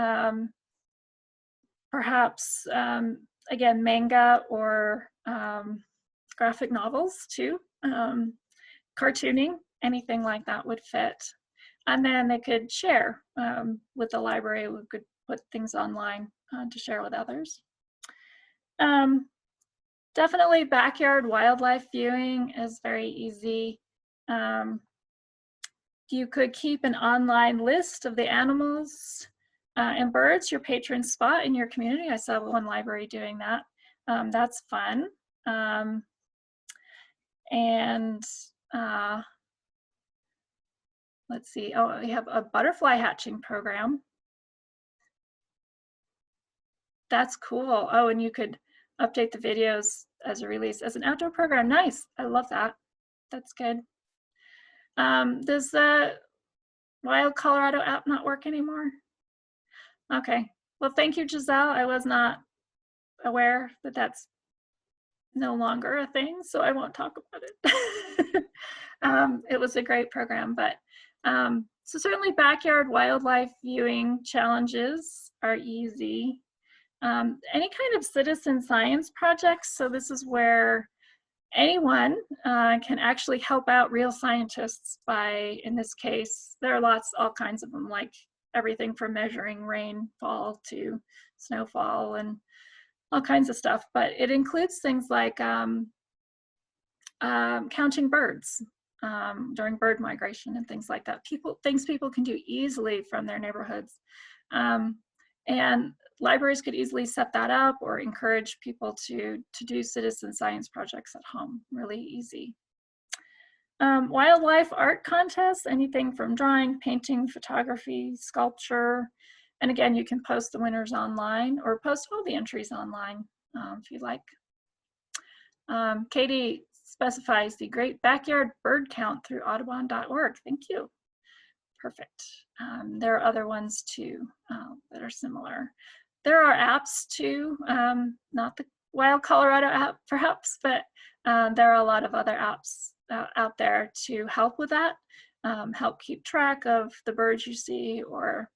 perhaps, again, manga or graphic novels too, cartooning, anything like that would fit. And then they could share with the library. We could put things online to share with others. Definitely backyard wildlife viewing is very easy. You could keep an online list of the animals and birds your patrons spot in your community. I saw one library doing that. That's fun. And let's see, oh, we have a butterfly hatching program. That's cool. Oh, and you could update the videos as a release as an outdoor program. Nice, I love that. That's good. Does the Wild Colorado app not work anymore? Okay, well, thank you, Giselle. I was not aware that that's no longer a thing, so I won't talk about it. It was a great program, but so certainly backyard wildlife viewing challenges are easy. Any kind of citizen science projects, so this is where anyone can actually help out real scientists by, in this case, there are all kinds of them, like everything from measuring rainfall to snowfall and all kinds of stuff, but it includes things like counting birds during bird migration and things like that. Things people can do easily from their neighborhoods. And libraries could easily set that up or encourage people to do citizen science projects at home, really easy. Wildlife art contests, anything from drawing, painting, photography, sculpture. And again, you can post the winners online or post all the entries online if you like. Katie specifies the Great Backyard Bird Count through audubon.org. Thank you. Perfect. There are other ones too that are similar. There are apps too, not the Wild Colorado app perhaps, but there are a lot of other apps out there to help with that. help keep track of the birds you see, or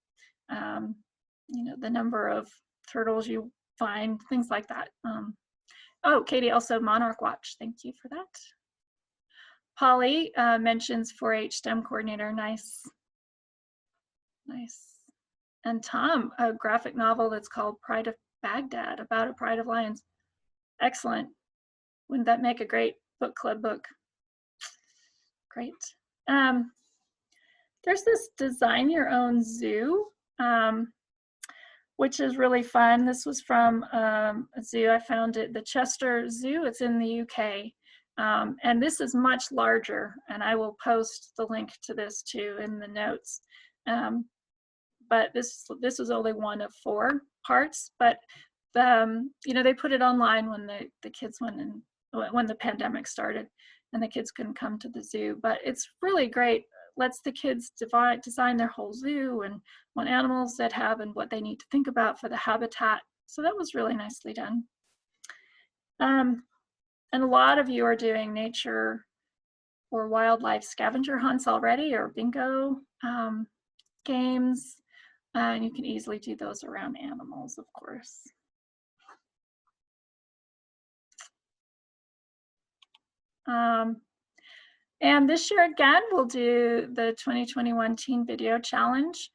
the number of turtles you find, things like that. Oh, Katie, also Monarch Watch. Thank you for that. Polly mentions 4-H STEM coordinator. Nice. Nice. And Tom, a graphic novel that's called Pride of Baghdad, about a pride of lions. Excellent. Wouldn't that make a great book club book? Great. There's this design your own zoo, which is really fun. This was from a zoo. I found it, the Chester Zoo. It's in the UK. And this is much larger, and I will post the link to this too in the notes. But this was only one of 4 parts, but they put it online when the kids went, and when the pandemic started and the kids couldn't come to the zoo. But it's really great. Lets the kids design their whole zoo and what animals that have and what they need to think about for the habitat. So that was really nicely done. And a lot of you are doing nature or wildlife scavenger hunts already, or bingo games. And you can easily do those around animals, of course. And this year again, we'll do the 2021 Teen Video Challenge.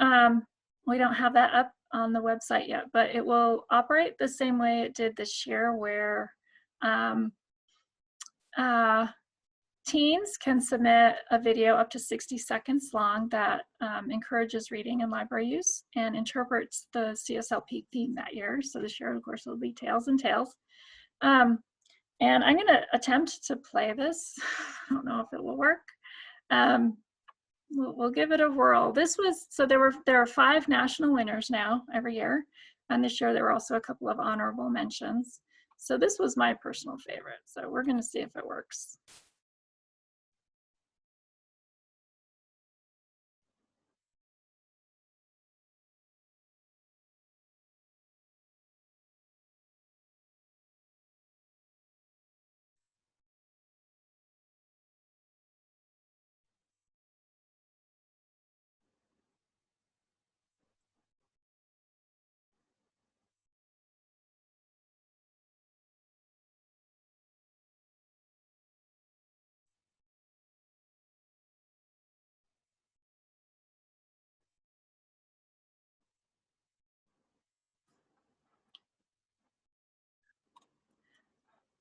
We don't have that up on the website yet, but it will operate the same way it did this year, where teens can submit a video up to 60 seconds long that encourages reading and library use and interprets the CSLP theme that year. So this year, of course, will be Tails and Tales. And I'm going to attempt to play this. I don't know if it will work. We'll give it a whirl. There are 5 national winners now every year. And this year there were also a couple of honorable mentions. So this was my personal favorite. So we're going to see if it works.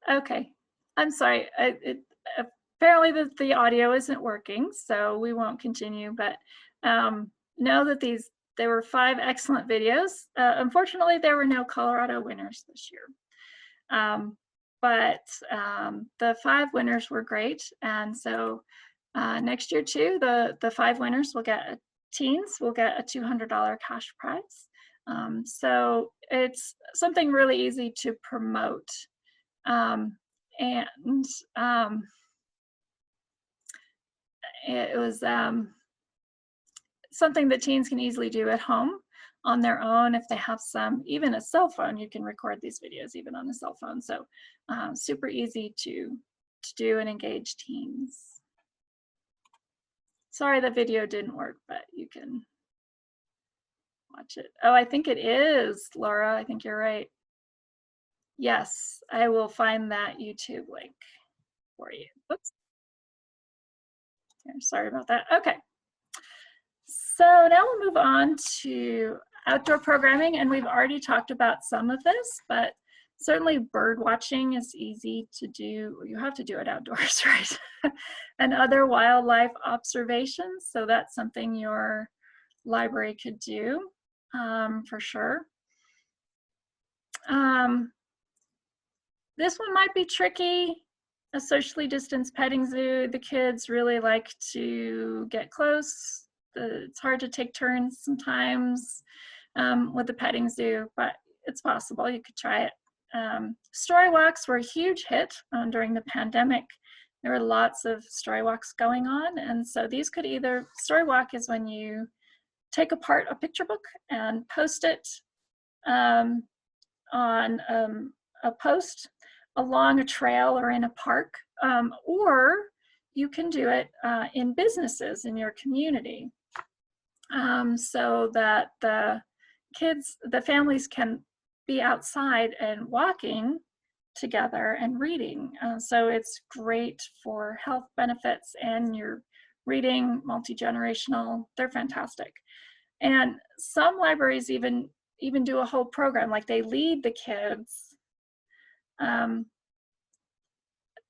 Okay, I'm sorry. Apparently the audio isn't working, so we won't continue, but know that there were 5 excellent videos. Unfortunately, there were no Colorado winners this year. But the 5 winners were great. And so next year too, the 5 winners will get, teens will get a $200 cash prize. So it's something really easy to promote. It was something that teens can easily do at home on their own. If they have even a cell phone, you can record these videos even on a cell phone. So super easy to do and engage teens. Sorry the video didn't work, but you can watch it. Oh, I think it is, Laura. I think you're right. Yes, I will find that YouTube link for you. Oops. Sorry about that. Okay. So now we'll move on to outdoor programming, and we've already talked about some of this, but certainly bird watching is easy to do. You have to do it outdoors, right? And other wildlife observations. So that's something your library could do for sure. This one might be tricky. A socially distanced petting zoo. The kids really like to get close. It's hard to take turns sometimes with the petting zoo, but it's possible. You could try it. Story walks were a huge hit during the pandemic. There were lots of story walks going on, and so these could either, story walk is when you take apart a picture book and post it on a post along a trail or in a park, or you can do it in businesses in your community, so that the families can be outside and walking together and reading. So it's great for health benefits, and you're reading multi-generational. They're fantastic. And some libraries even do a whole program, like they lead the kids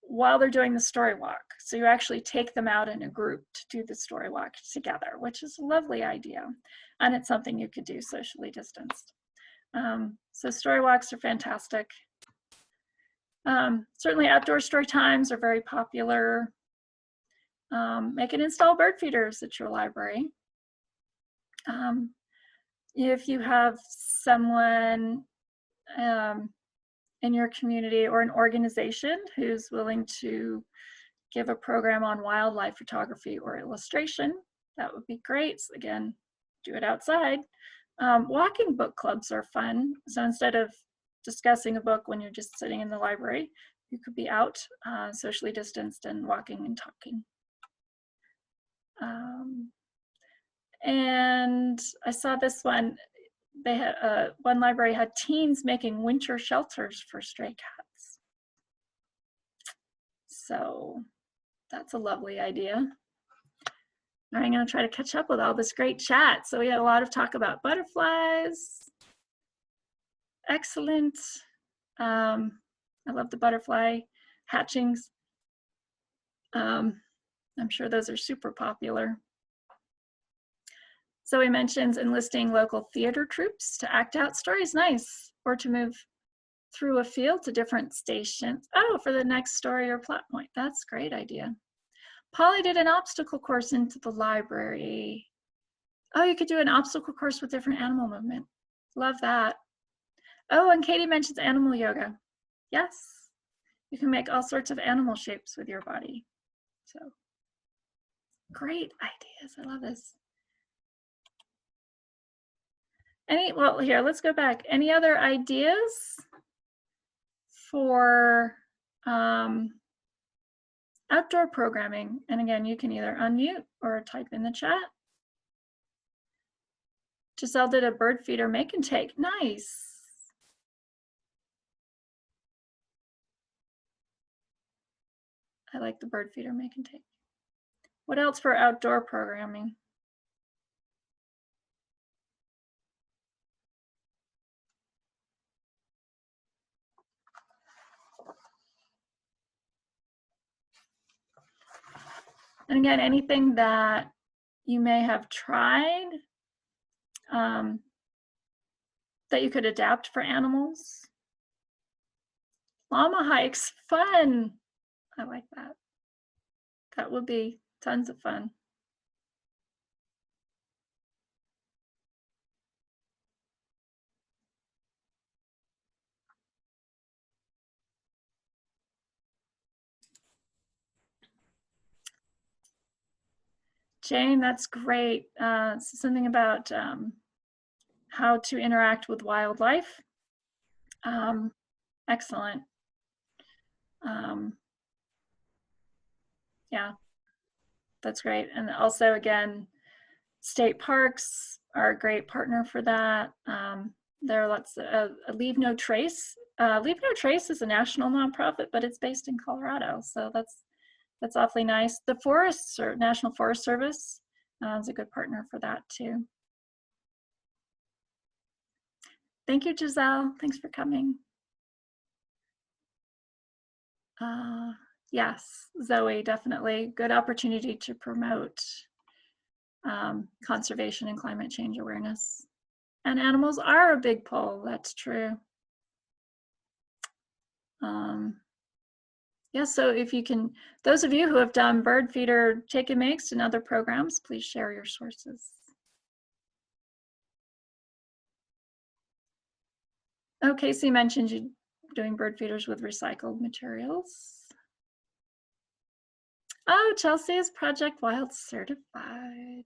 while they're doing the story walk. So you actually take them out in a group to do the story walk together, which is a lovely idea. And it's something you could do socially distanced. So story walks are fantastic. Certainly outdoor story times are very popular. Make and install bird feeders at your library. If you have someone in your community or an organization who's willing to give a program on wildlife photography or illustration, that would be great. So again, do it outside. Walking book clubs are fun. So instead of discussing a book when you're just sitting in the library, you could be out socially distanced and walking and talking. And I saw this one. They had one library had teens making winter shelters for stray cats. So that's a lovely idea. All right, I'm going to try to catch up with all this great chat. So we had a lot of talk about butterflies. Excellent. I love the butterfly hatchings. I'm sure those are super popular. Zoe mentions enlisting local theater troupes to act out stories. Nice. Or to move through a field to different stations. Oh, for the next story or plot point. That's a great idea. Polly did an obstacle course into the library. Oh, you could do an obstacle course with different animal movement. Love that. Oh, and Katie mentions animal yoga. Yes. You can make all sorts of animal shapes with your body. So great ideas. I love this. Well, here, let's go back. Any other ideas for outdoor programming? And again, you can either unmute or type in the chat. Giselle did a bird feeder make and take. Nice. I like the bird feeder make and take. What else for outdoor programming? And again, anything that you may have tried that you could adapt for animals. Llama hikes, fun. I like that. That would be tons of fun. Jane, that's great. Something about how to interact with wildlife. Excellent. Yeah, that's great. And also, again, state parks are a great partner for that. There are lots of Leave No Trace. Leave No Trace is a national nonprofit, but it's based in Colorado. So that's awfully nice. The forests, or National Forest Service, is a good partner for that too. Thank you, Giselle. Thanks for coming. Yes, Zoe, definitely good opportunity to promote conservation and climate change awareness. And animals are a big pull, that's true. Yeah, so if you can, those of you who have done bird feeder take and makes and other programs, please share your sources. Oh, Casey mentioned you doing bird feeders with recycled materials. Oh, Chelsea is Project Wild certified.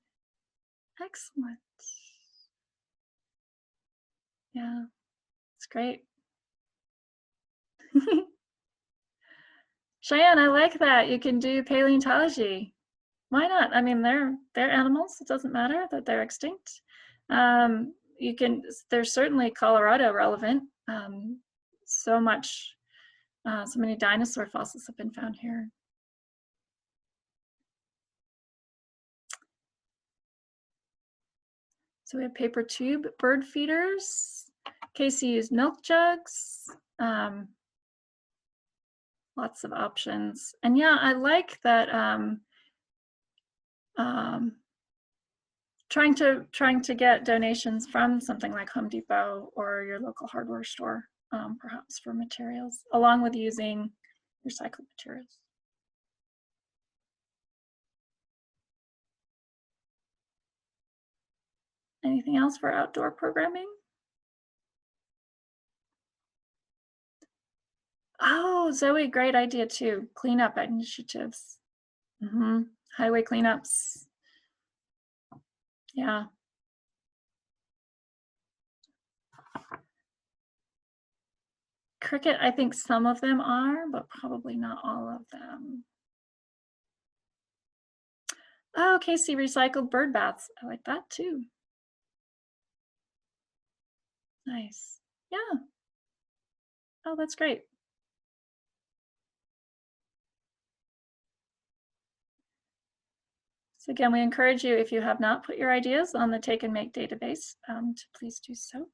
Excellent. Yeah, it's great. Cheyenne, I like that. You can do paleontology. Why not? I mean, they're animals. It doesn't matter that they're extinct. You can. There's certainly Colorado relevant. So many dinosaur fossils have been found here. So we have paper tube bird feeders. Casey used milk jugs. Lots of options. And yeah, I like that trying to get donations from something like Home Depot or your local hardware store, perhaps for materials, along with using recycled materials. Anything else for outdoor programming? Oh, Zoe, great idea too. Cleanup initiatives. Highway cleanups. Yeah. Cricket, I think some of them are, but probably not all of them. Oh, Casey, recycled bird baths. I like that too. Nice. Yeah. Oh, that's great. So again, we encourage you, if you have not put your ideas on the Take and Make database, to please do so.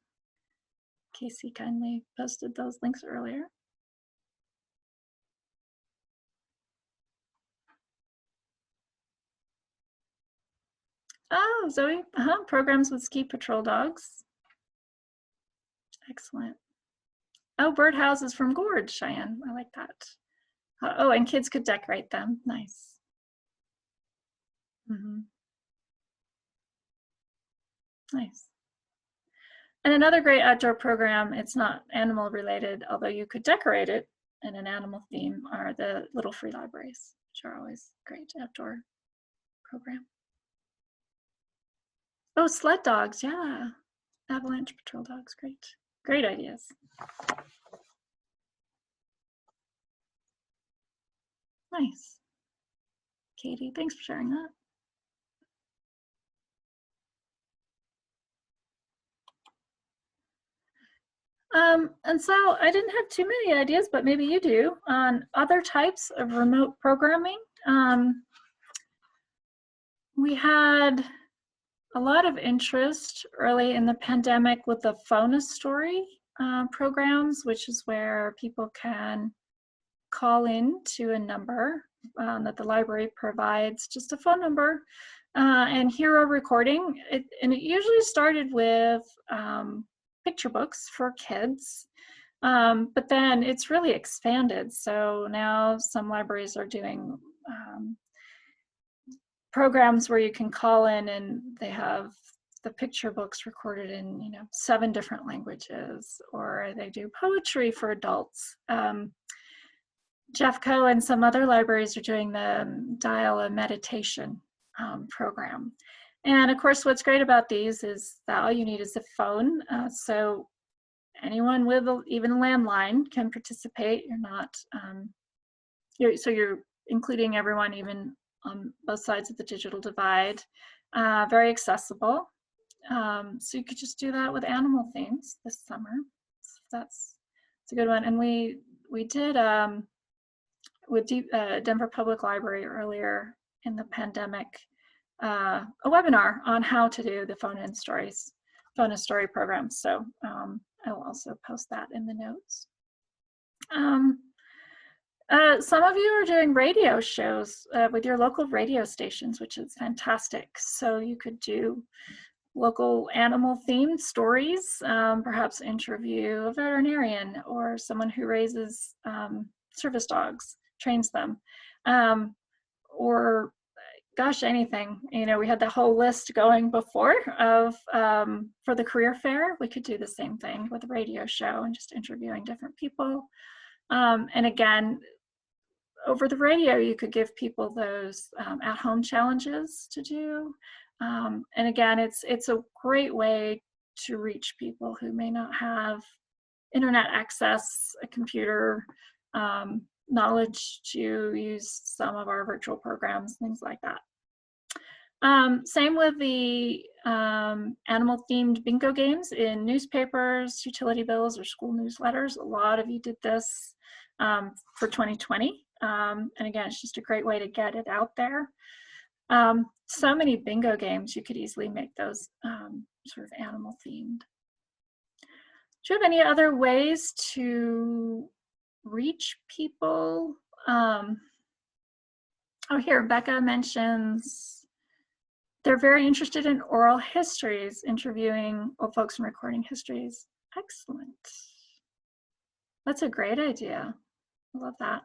Casey kindly posted those links earlier. Oh, Zoe, programs with ski patrol dogs. Excellent. Oh, birdhouses from Gorge, Cheyenne. I like that. Oh, and kids could decorate them. Nice. Nice. And another great outdoor program, it's not animal related, although you could decorate it in an animal theme, are the little free libraries, which are always great outdoor program. Oh, sled dogs, yeah. Avalanche patrol dogs, great. Great ideas. Nice. Katie, thanks for sharing that. And so I didn't have too many ideas, but maybe you do, on other types of remote programming. We had a lot of interest early in the pandemic with the Phone a Story programs, which is where people can call in to a number that the library provides, just a phone number, and hear a recording. And it usually started with picture books for kids, but then it's really expanded. So now some libraries are doing programs where you can call in and they have the picture books recorded in 7 different languages, or they do poetry for adults. Jeffco and some other libraries are doing the Dial a Meditation program. And of course, what's great about these is that all you need is a phone. So anyone with even a landline can participate. You're not, so you're including everyone, even on both sides of the digital divide. Very accessible. So you could just do that with animal themes this summer. So that's a good one. And we did with Denver Public Library earlier in the pandemic, a webinar on how to do the Phone a Story program. So I will also post that in the notes. Some of you are doing radio shows with your local radio stations, which is fantastic. So you could do local animal themed stories, perhaps interview a veterinarian or someone who raises service dogs, trains them, or gosh, anything. We had the whole list going before of for the career fair. We could do the same thing with a radio show and just interviewing different people. And again, over the radio, you could give people those at-home challenges to do. And again, it's a great way to reach people who may not have internet access, a computer, knowledge to use some of our virtual programs, things like that. Same with the animal-themed bingo games in newspapers, utility bills, or school newsletters. A lot of you did this for 2020. And again, it's just a great way to get it out there. So many bingo games, you could easily make those sort of animal-themed. Do you have any other ways to reach people? Oh, here, Becca mentions they're very interested in oral histories, interviewing old folks and recording histories. Excellent. That's a great idea. I love that.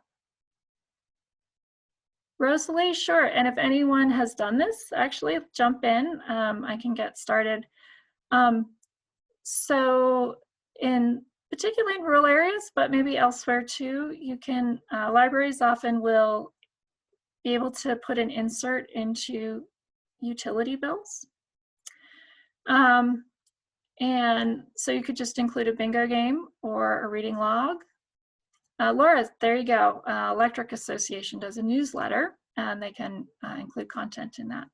Rosalie, sure. And if anyone has done this, actually jump in. I can get started. So particularly in rural areas, but maybe elsewhere too, you can, libraries often will be able to put an insert into utility bills. And so you could just include a bingo game or a reading log. Laura, there you go. Electric Association does a newsletter, and they can include content in that.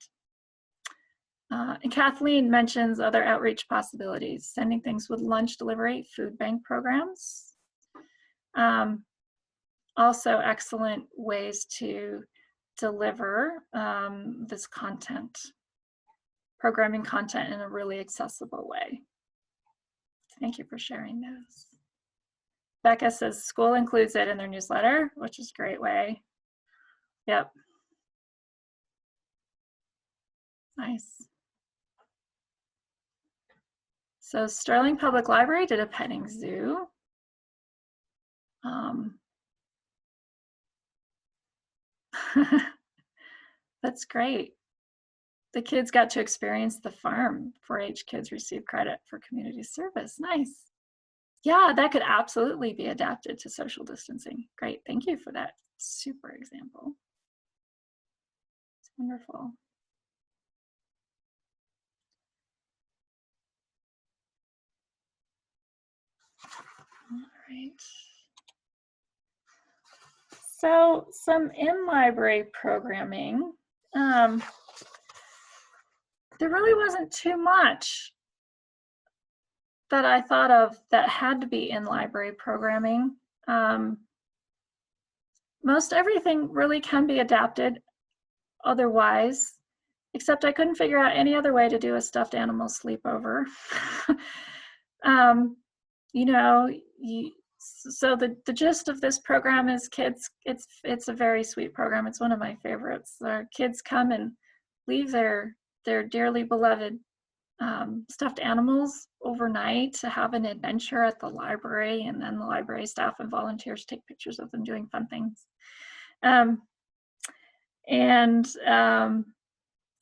And Kathleen mentions other outreach possibilities, sending things with lunch delivery, food bank programs. Also excellent ways to deliver this content, programming content in a really accessible way. Thank you for sharing those. Becca says school includes it in their newsletter, which is a great way. Yep. Nice. So Sterling Public Library did a petting zoo. That's great. The kids got to experience the farm. 4-H kids receive credit for community service. Nice. Yeah, that could absolutely be adapted to social distancing. Great, thank you for that super example. It's wonderful. All right. So some in-library programming. There really wasn't too much that I thought of that had to be in library programming. Most everything really can be adapted otherwise, except I couldn't figure out any other way to do a stuffed animal sleepover. You know, so the gist of this program is kids, it's a very sweet program. It's one of my favorites. Our kids come and leave their dearly beloved stuffed animals overnight to have an adventure at the library, and then the library staff and volunteers take pictures of them doing fun things.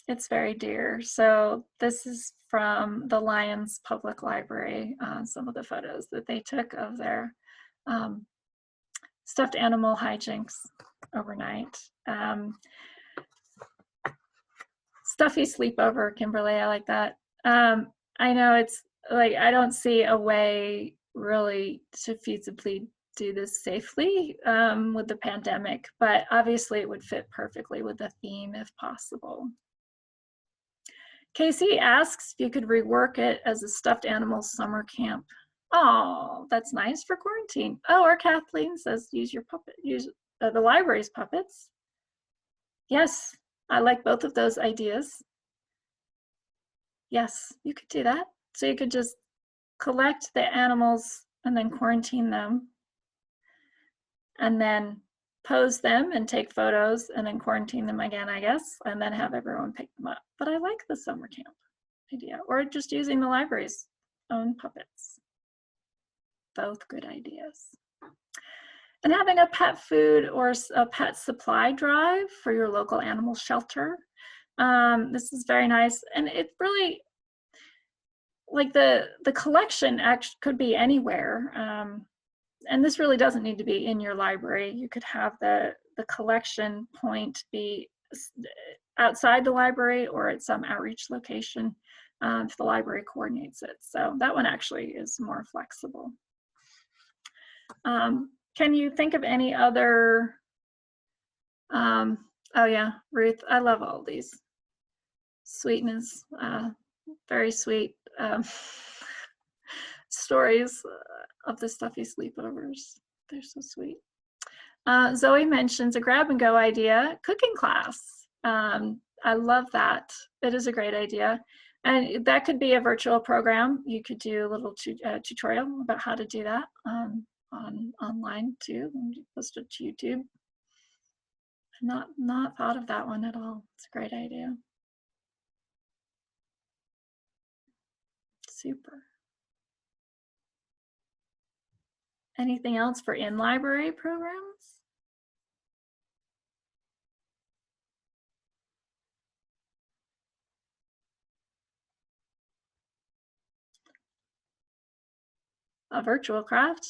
It's very dear. So this is from the Lyons Public Library, some of the photos that they took of their stuffed animal hijinks overnight. Stuffy sleepover, Kimberly, I like that. I know it's like, I don't see a way really to feasibly do this safely with the pandemic, but obviously it would fit perfectly with the theme if possible. Casey asks if you could rework it as a stuffed animal summer camp. Oh, that's nice for quarantine. Oh, or Kathleen says use your puppet, use the library's puppets. Yes, I like both of those ideas. Yes, you could do that. So you could just collect the animals and then quarantine them, and then pose them and take photos and then quarantine them again, I guess, and then have everyone pick them up. But I like the summer camp idea, or just using the library's own puppets. Both good ideas. And having a pet food or a pet supply drive for your local animal shelter. This is very nice, and it really, like the collection actually could be anywhere. And this really doesn't need to be in your library. You could have the collection point be outside the library or at some outreach location if the library coordinates it. So that one actually is more flexible. can you think of any other, oh yeah, Ruth, I love all these. Sweetness, very sweet stories of the stuffy sleepovers. They're so sweet. Zoe mentions a grab and go idea, cooking class. I love that. It is a great idea. And that could be a virtual program. You could do a little tutorial about how to do that online too, and post it to YouTube. Not thought of that one at all. It's a great idea. Super. Anything else for in-library programs? A virtual craft.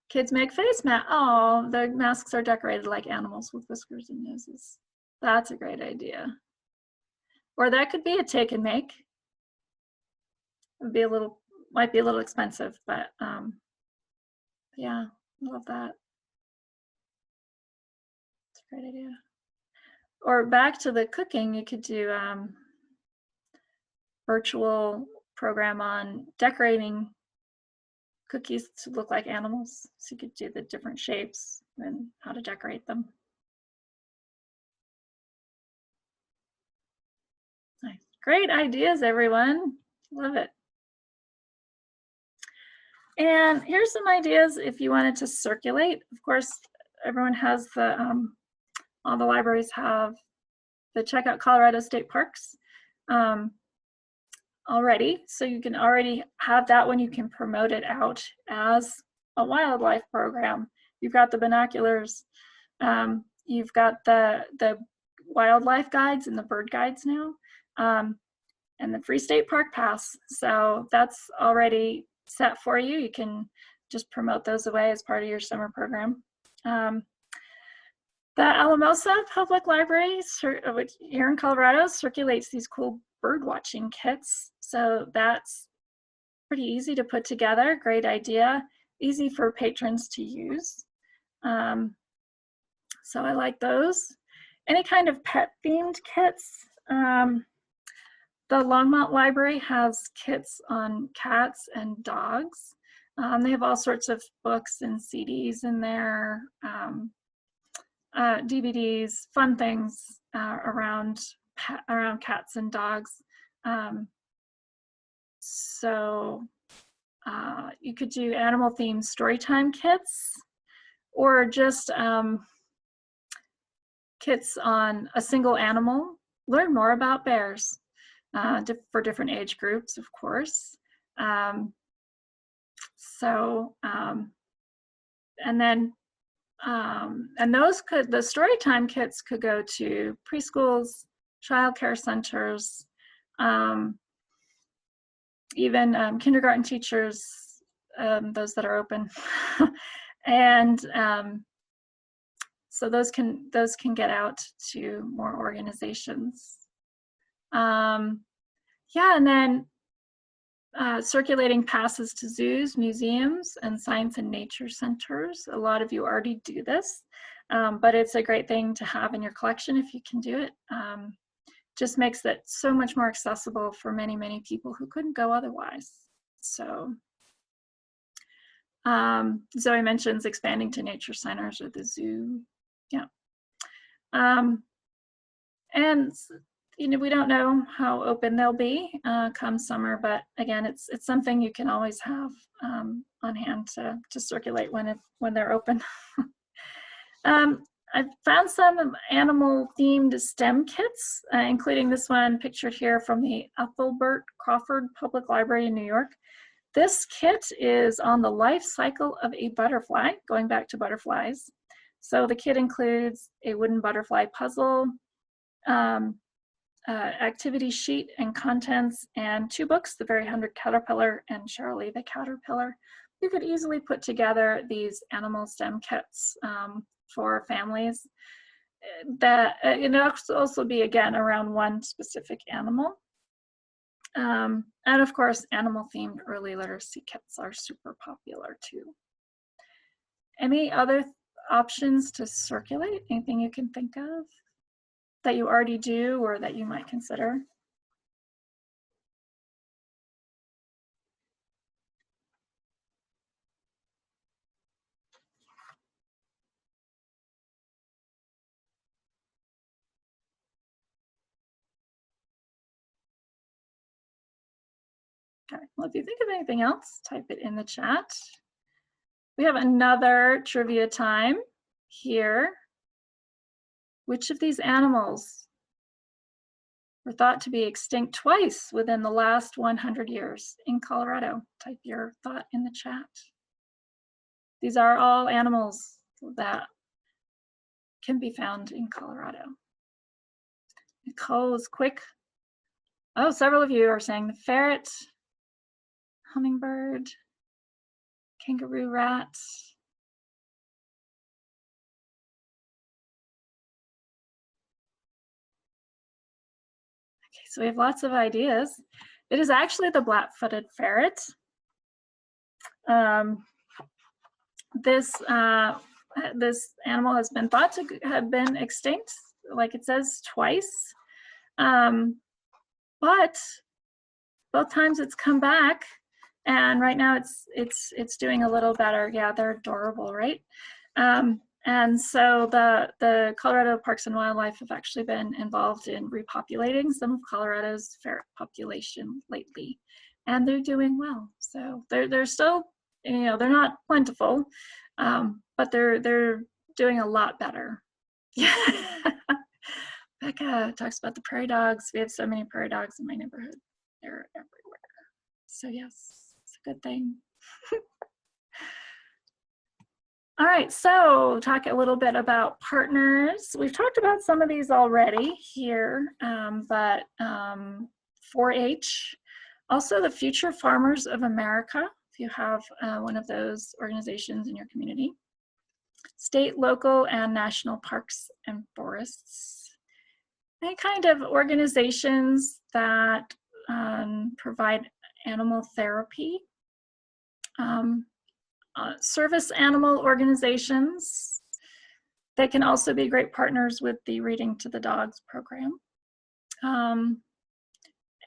Kids make face masks. Oh, the masks are decorated like animals with whiskers and noses. That's a great idea. Or that could be a take and make. It would be might be a little expensive, but yeah, I love that. It's a great idea. Or back to the cooking, you could do virtual program on decorating cookies to look like animals. So you could do the different shapes and how to decorate them. Nice. Great ideas, everyone. Love it. And here's some ideas if you wanted to circulate. Of course, everyone has the, all the libraries have the Check Out Colorado State Parks already. So you can already have that when you can promote it out as a wildlife program. You've got the binoculars, you've got the wildlife guides and the bird guides now, and the free state park pass. So that's already set for you. You can just promote those away as part of your summer program. The Alamosa Public Library, which here in Colorado, circulates these cool bird watching kits. So that's pretty easy to put together. Great idea. Easy for patrons to use. So I like those. Any kind of pet themed kits. The Longmont Library has kits on cats and dogs. They have all sorts of books and CDs in there, DVDs, fun things around cats and dogs. So you could do animal themed storytime kits, or just kits on a single animal. Learn more about bears. For different age groups, of course. And those the storytime kits could go to preschools, child care centers, even kindergarten teachers, those that are open. And so those can get out to more organizations. Yeah, and then circulating passes to zoos, museums, and science and nature centers. A lot of you already do this, but it's a great thing to have in your collection if you can do it. Just makes it so much more accessible for many, many people who couldn't go otherwise. So Zoe mentions expanding to nature centers or the zoo. Yeah. And you know, we don't know how open they'll be come summer, but again, it's something you can always have on hand to circulate when they're open. I've found some animal-themed STEM kits, including this one pictured here from the Ethelbert Crawford Public Library in New York. This kit is on the life cycle of a butterfly, going back to butterflies. So the kit includes a wooden butterfly puzzle, activity sheet and contents, and 2 books, The Very Hungry Caterpillar and Shirley the Caterpillar. You could easily put together these animal STEM kits for families. That it also be, again, around one specific animal. And of course, animal-themed early literacy kits are super popular too. Any other options to circulate? Anything you can think of that you already do or that you might consider? Okay, well, if you think of anything else, type it in the chat. We have another trivia time here. Which of these animals were thought to be extinct twice within the last 100 years in Colorado? Type your thought in the chat. These are all animals that can be found in Colorado. Nicole is quick. Oh, several of you are saying the ferret, hummingbird, kangaroo rat. Okay, so we have lots of ideas. It is actually the black-footed ferret. This animal has been thought to have been extinct, like it says, twice. But both times it's come back, and right now it's doing a little better. Yeah, they're adorable, right? And so the Colorado Parks and Wildlife have actually been involved in repopulating some of Colorado's ferret population lately, and they're doing well. So they're still, you know, they're not plentiful, but they're doing a lot better. Yeah. Becca talks about the prairie dogs. We have so many prairie dogs in my neighborhood. They're everywhere. So yes, it's a good thing. All right, so talk a little bit about partners. We've talked about some of these already here, but 4-H, also the Future Farmers of America, if you have one of those organizations in your community. State, local, and national parks and forests. Any kind of organizations that provide animal therapy. Service animal organizations. They can also be great partners with the Reading to the Dogs program.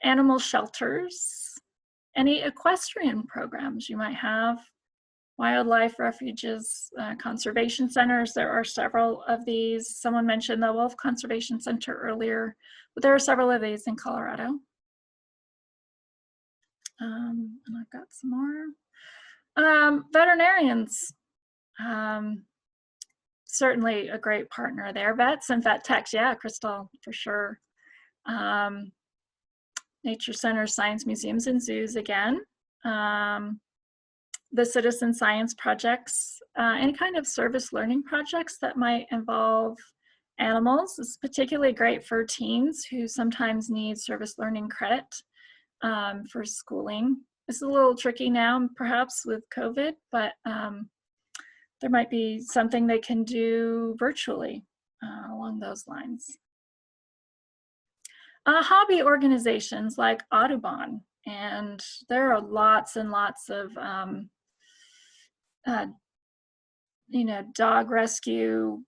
Animal shelters. Any equestrian programs you might have. Wildlife refuges, conservation centers. There are several of these. Someone mentioned the Wolf Conservation Center earlier, but there are several of these in Colorado. And I've got some more. Veterinarians, certainly a great partner there. Vets and vet techs, yeah, Crystal, for sure. Nature centers, science museums, and zoos again. The citizen science projects, any kind of service learning projects that might involve animals is particularly great for teens who sometimes need service learning credit for schooling. It's a little tricky now, perhaps with COVID, but there might be something they can do virtually along those lines. Hobby organizations like Audubon, and there are lots and lots of you know, dog rescue,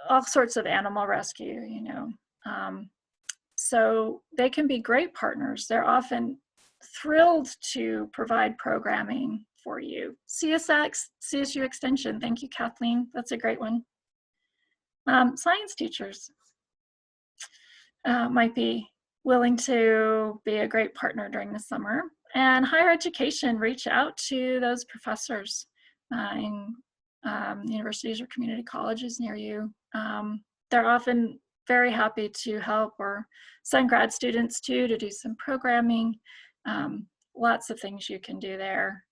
all sorts of animal rescue, you know. So they can be great partners. They're often thrilled to provide programming for you. CSU Extension, thank you, Kathleen. That's a great one. Science teachers might be willing to be a great partner during the summer. And higher education, reach out to those professors in universities or community colleges near you. They're often very happy to help, or send grad students too to do some programming. Lots of things you can do there.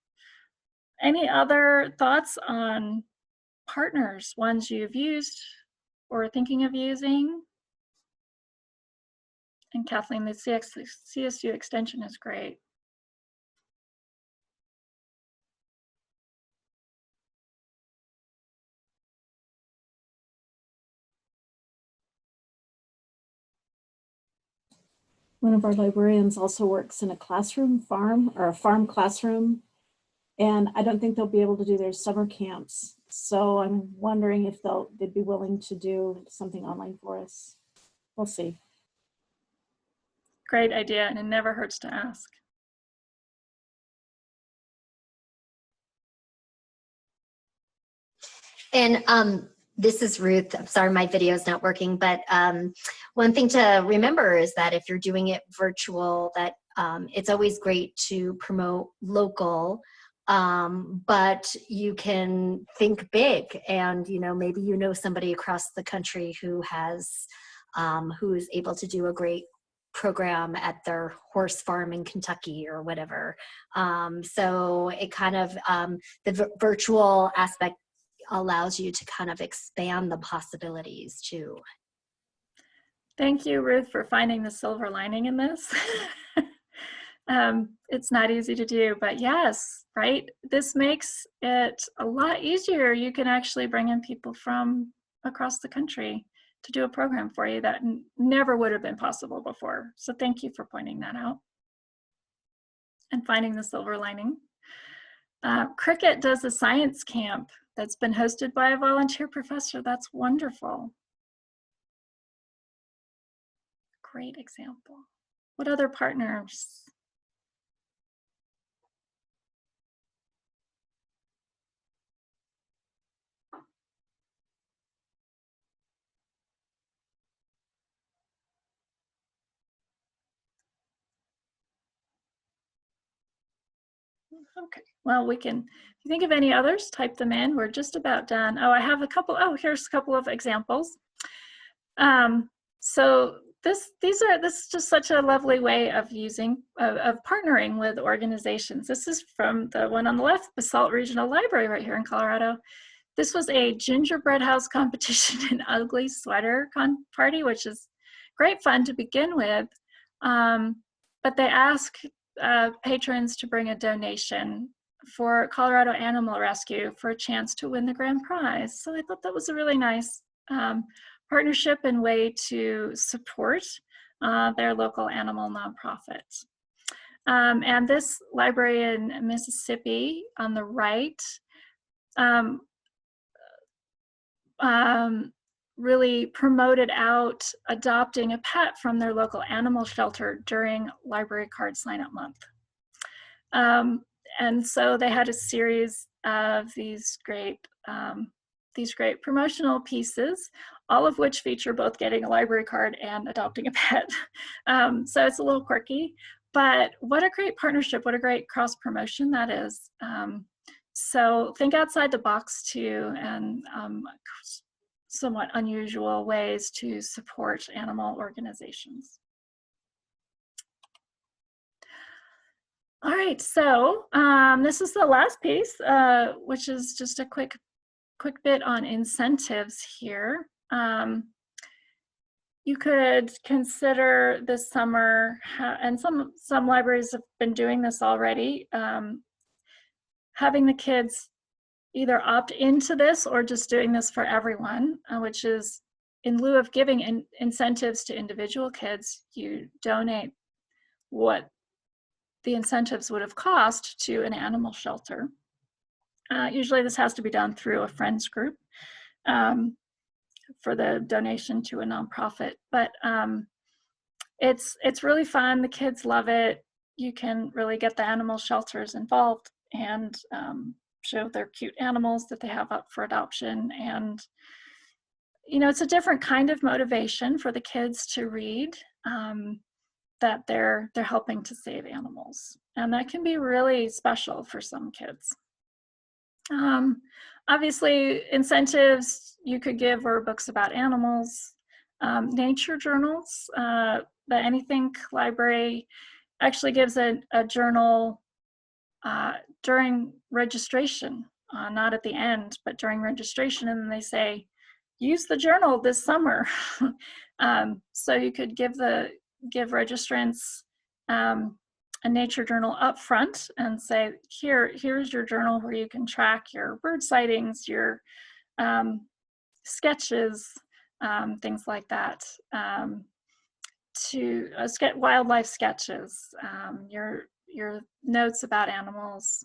Any other thoughts on partners, ones you've used or thinking of using? And Kathleen, the CSU Extension is great. One of our librarians also works in a classroom farm, or a farm classroom, and I don't think they'll be able to do their summer camps. So I'm wondering if they'd be willing to do something online for us. We'll see. Great idea, and it never hurts to ask. And this is Ruth. I'm sorry, my video is not working, but one thing to remember is that if you're doing it virtual, that it's always great to promote local, but you can think big, and maybe somebody across the country who is able to do a great program at their horse farm in Kentucky or whatever. So it kind of the virtual aspect allows you to kind of expand the possibilities too. Thank you, Ruth, for finding the silver lining in this. It's not easy to do, but yes, right? This makes it a lot easier. You can actually bring in people from across the country to do a program for you that never would have been possible before. So thank you for pointing that out and finding the silver lining. Cricket does a science camp that's been hosted by a volunteer professor. That's wonderful. Great example. What other partners? Okay, well, we can, if you think of any others, type them in. We're just about done. Oh, I have a couple. Oh, here's a couple of examples. So this is just such a lovely way of partnering with organizations. This is from the one on the left, Basalt Regional Library right here in Colorado. This was a gingerbread house competition and ugly sweater party, which is great fun to begin with. But they ask patrons to bring a donation for Colorado Animal Rescue for a chance to win the grand prize. So I thought that was a really nice partnership and way to support their local animal nonprofits. And this library in Mississippi on the right really promoted out adopting a pet from their local animal shelter during Library Card Sign-Up Month. And so they had a series of these great promotional pieces, all of which feature both getting a library card and adopting a pet. So it's a little quirky, but what a great partnership, what a great cross promotion that is. So think outside the box too, and somewhat unusual ways to support animal organizations. All right, so this is the last piece, which is just a quick bit on incentives here. You could consider this summer, and some libraries have been doing this already, having the kids either opt into this or just doing this for everyone, which is in lieu of giving incentives to individual kids, you donate what the incentives would have cost to an animal shelter. Usually this has to be done through a friends group for the donation to a nonprofit, but it's really fun. The kids love it. You can really get the animal shelters involved and show their cute animals that they have up for adoption. And it's a different kind of motivation for the kids to read, that they're helping to save animals, and that can be really special for some kids. Obviously, incentives you could give are books about animals, nature journals. The Anythink Library actually gives a journal during registration, not at the end, but during registration, and then they say, use the journal this summer. So you could give registrants a nature journal up front and say, here's your journal where you can track your bird sightings, your sketches, things like that, to wildlife sketches, your notes about animals.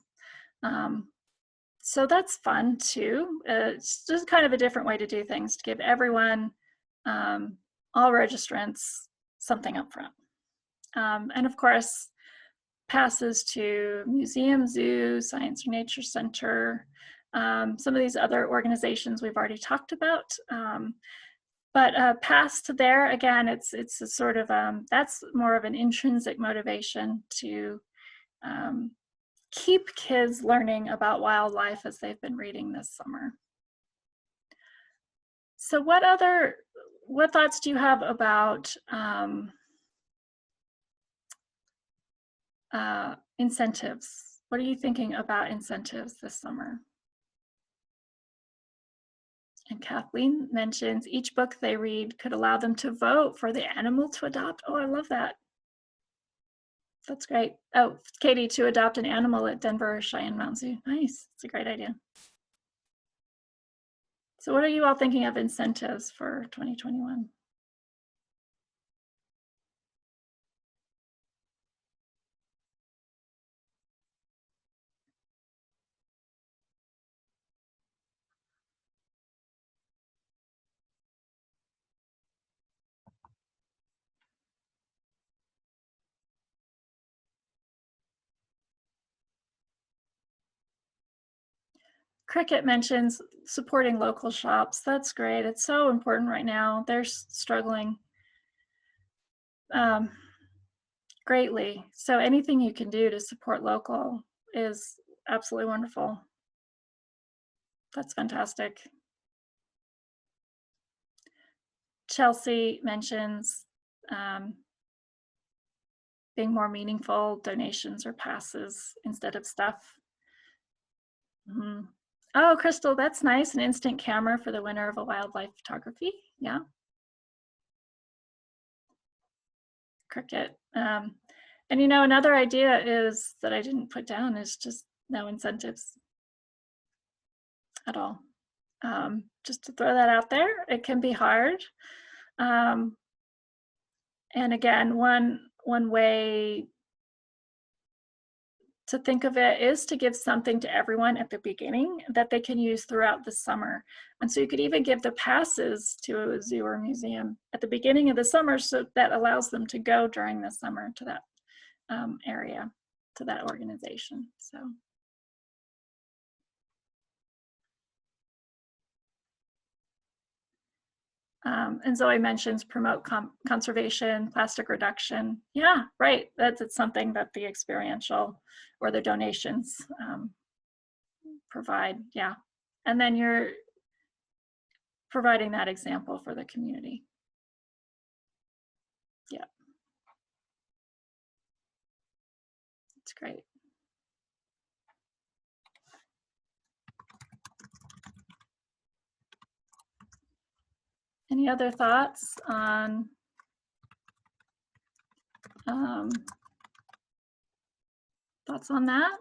So that's fun too. It's just kind of a different way to do things, to give everyone, all registrants, something up front. And of course, passes to museum, zoo, science or nature center, some of these other organizations we've already talked about. But pass to there, again, it's a sort of, that's more of an intrinsic motivation to keep kids learning about wildlife as they've been reading this summer. So what thoughts do you have about incentives? What are you thinking about incentives this summer? And Kathleen mentions each book they read could allow them to vote for the animal to adopt. Oh, I love that. That's great. Oh, Katie, to adopt an animal at Denver Cheyenne Mountain Zoo. Nice. It's a great idea. So what are you all thinking of incentives for 2021? Cricket mentions supporting local shops. That's great. It's so important right now. They're struggling greatly. So anything you can do to support local is absolutely wonderful. That's fantastic. Chelsea mentions being more meaningful, donations or passes instead of stuff. Mm-hmm. Oh, Crystal, that's nice. An instant camera for the winner of a wildlife photography. Yeah. Cricket. And you know, another idea is that I didn't put down is just no incentives at all. Just to throw that out there, it can be hard. And again, one way to think of it is to give something to everyone at the beginning that they can use throughout the summer. And so you could even give the passes to a zoo or museum at the beginning of the summer, so that allows them to go during the summer to that area, to that organization. So. And Zoe mentions promote conservation, plastic reduction. Yeah, right. It's something that the experiential or the donations provide. Yeah. And then you're providing that example for the community. Yeah. It's great. Any other thoughts on that?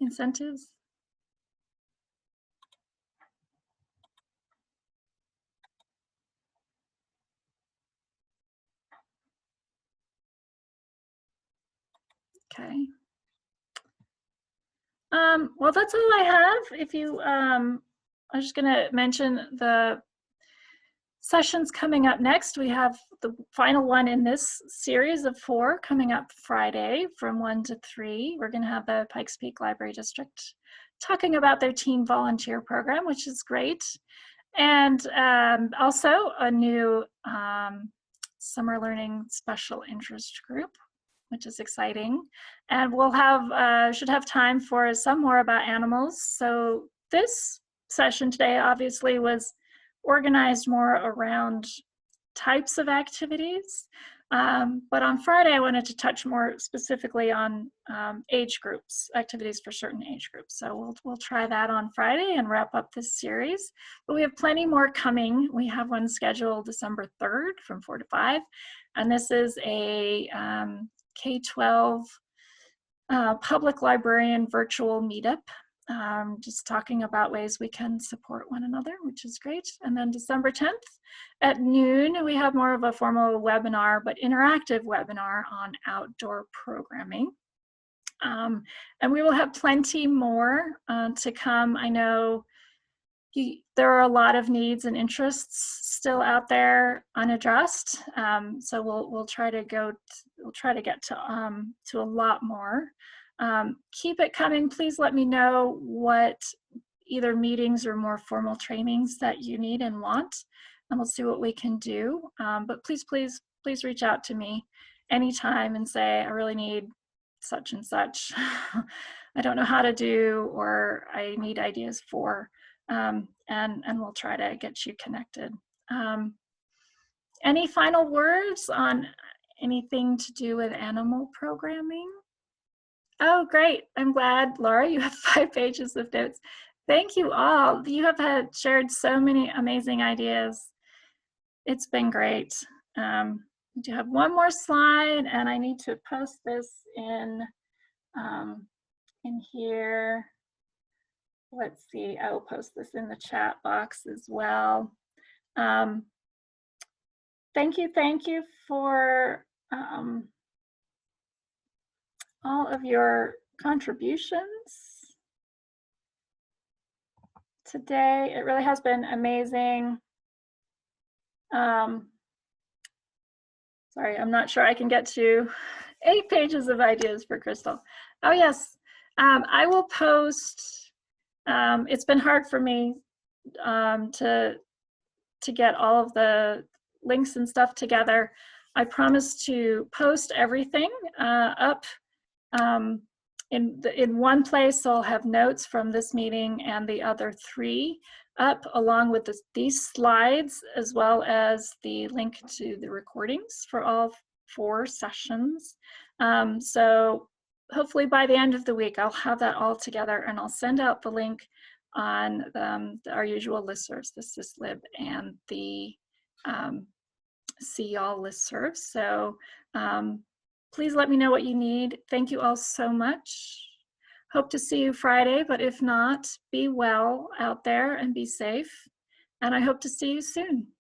Incentives? Okay. Well, that's all I have. If you, I'm just gonna mention the sessions coming up next. We have the final one in this series of 4 coming up Friday from 1 to 3. We're gonna have the Pikes Peak Library District talking about their teen volunteer program, which is great. And also a new summer learning special interest group, which is exciting. And we'll have, should have time for some more about animals. So this session today obviously was organized more around types of activities. But on Friday, I wanted to touch more specifically on age groups, activities for certain age groups. So we'll try that on Friday and wrap up this series. But we have plenty more coming. We have one scheduled December 3rd from 4 to 5. And this is a K-12 public librarian virtual meetup. Just talking about ways we can support one another, which is great. And then December 10th at noon, we have more of a formal webinar, but interactive webinar on outdoor programming. And we will have plenty more to come. I know there are a lot of needs and interests still out there unaddressed. So we'll try to get to a lot more. Keep it coming. Please let me know what either meetings or more formal trainings that you need and want, and we'll see what we can do. But please reach out to me anytime and say, I really need such and such. I don't know how to do, or I need ideas for, and we'll try to get you connected. Any final words on anything to do with animal programming? Oh, great. I'm glad, Laura, you have 5 pages of notes. Thank you all. You have shared so many amazing ideas. It's been great. I do have one more slide, and I need to post this in here. Let's see, I will post this in the chat box as well. Thank you for all of your contributions today. It really has been amazing. Sorry, I'm not sure I can get to 8 pages of ideas for Crystal. Oh yes, I will post. It's been hard for me to get all of the links and stuff together. I promise to post everything up in one place. I'll have notes from this meeting and the other 3 up, along with these slides, as well as the link to the recordings for all 4 sessions. So hopefully by the end of the week, I'll have that all together, and I'll send out the link on our usual listservs, the SysLib and the See Y'all listserv. So please let me know what you need. Thank you all so much. Hope to see you Friday, but if not, be well out there and be safe. And I hope to see you soon.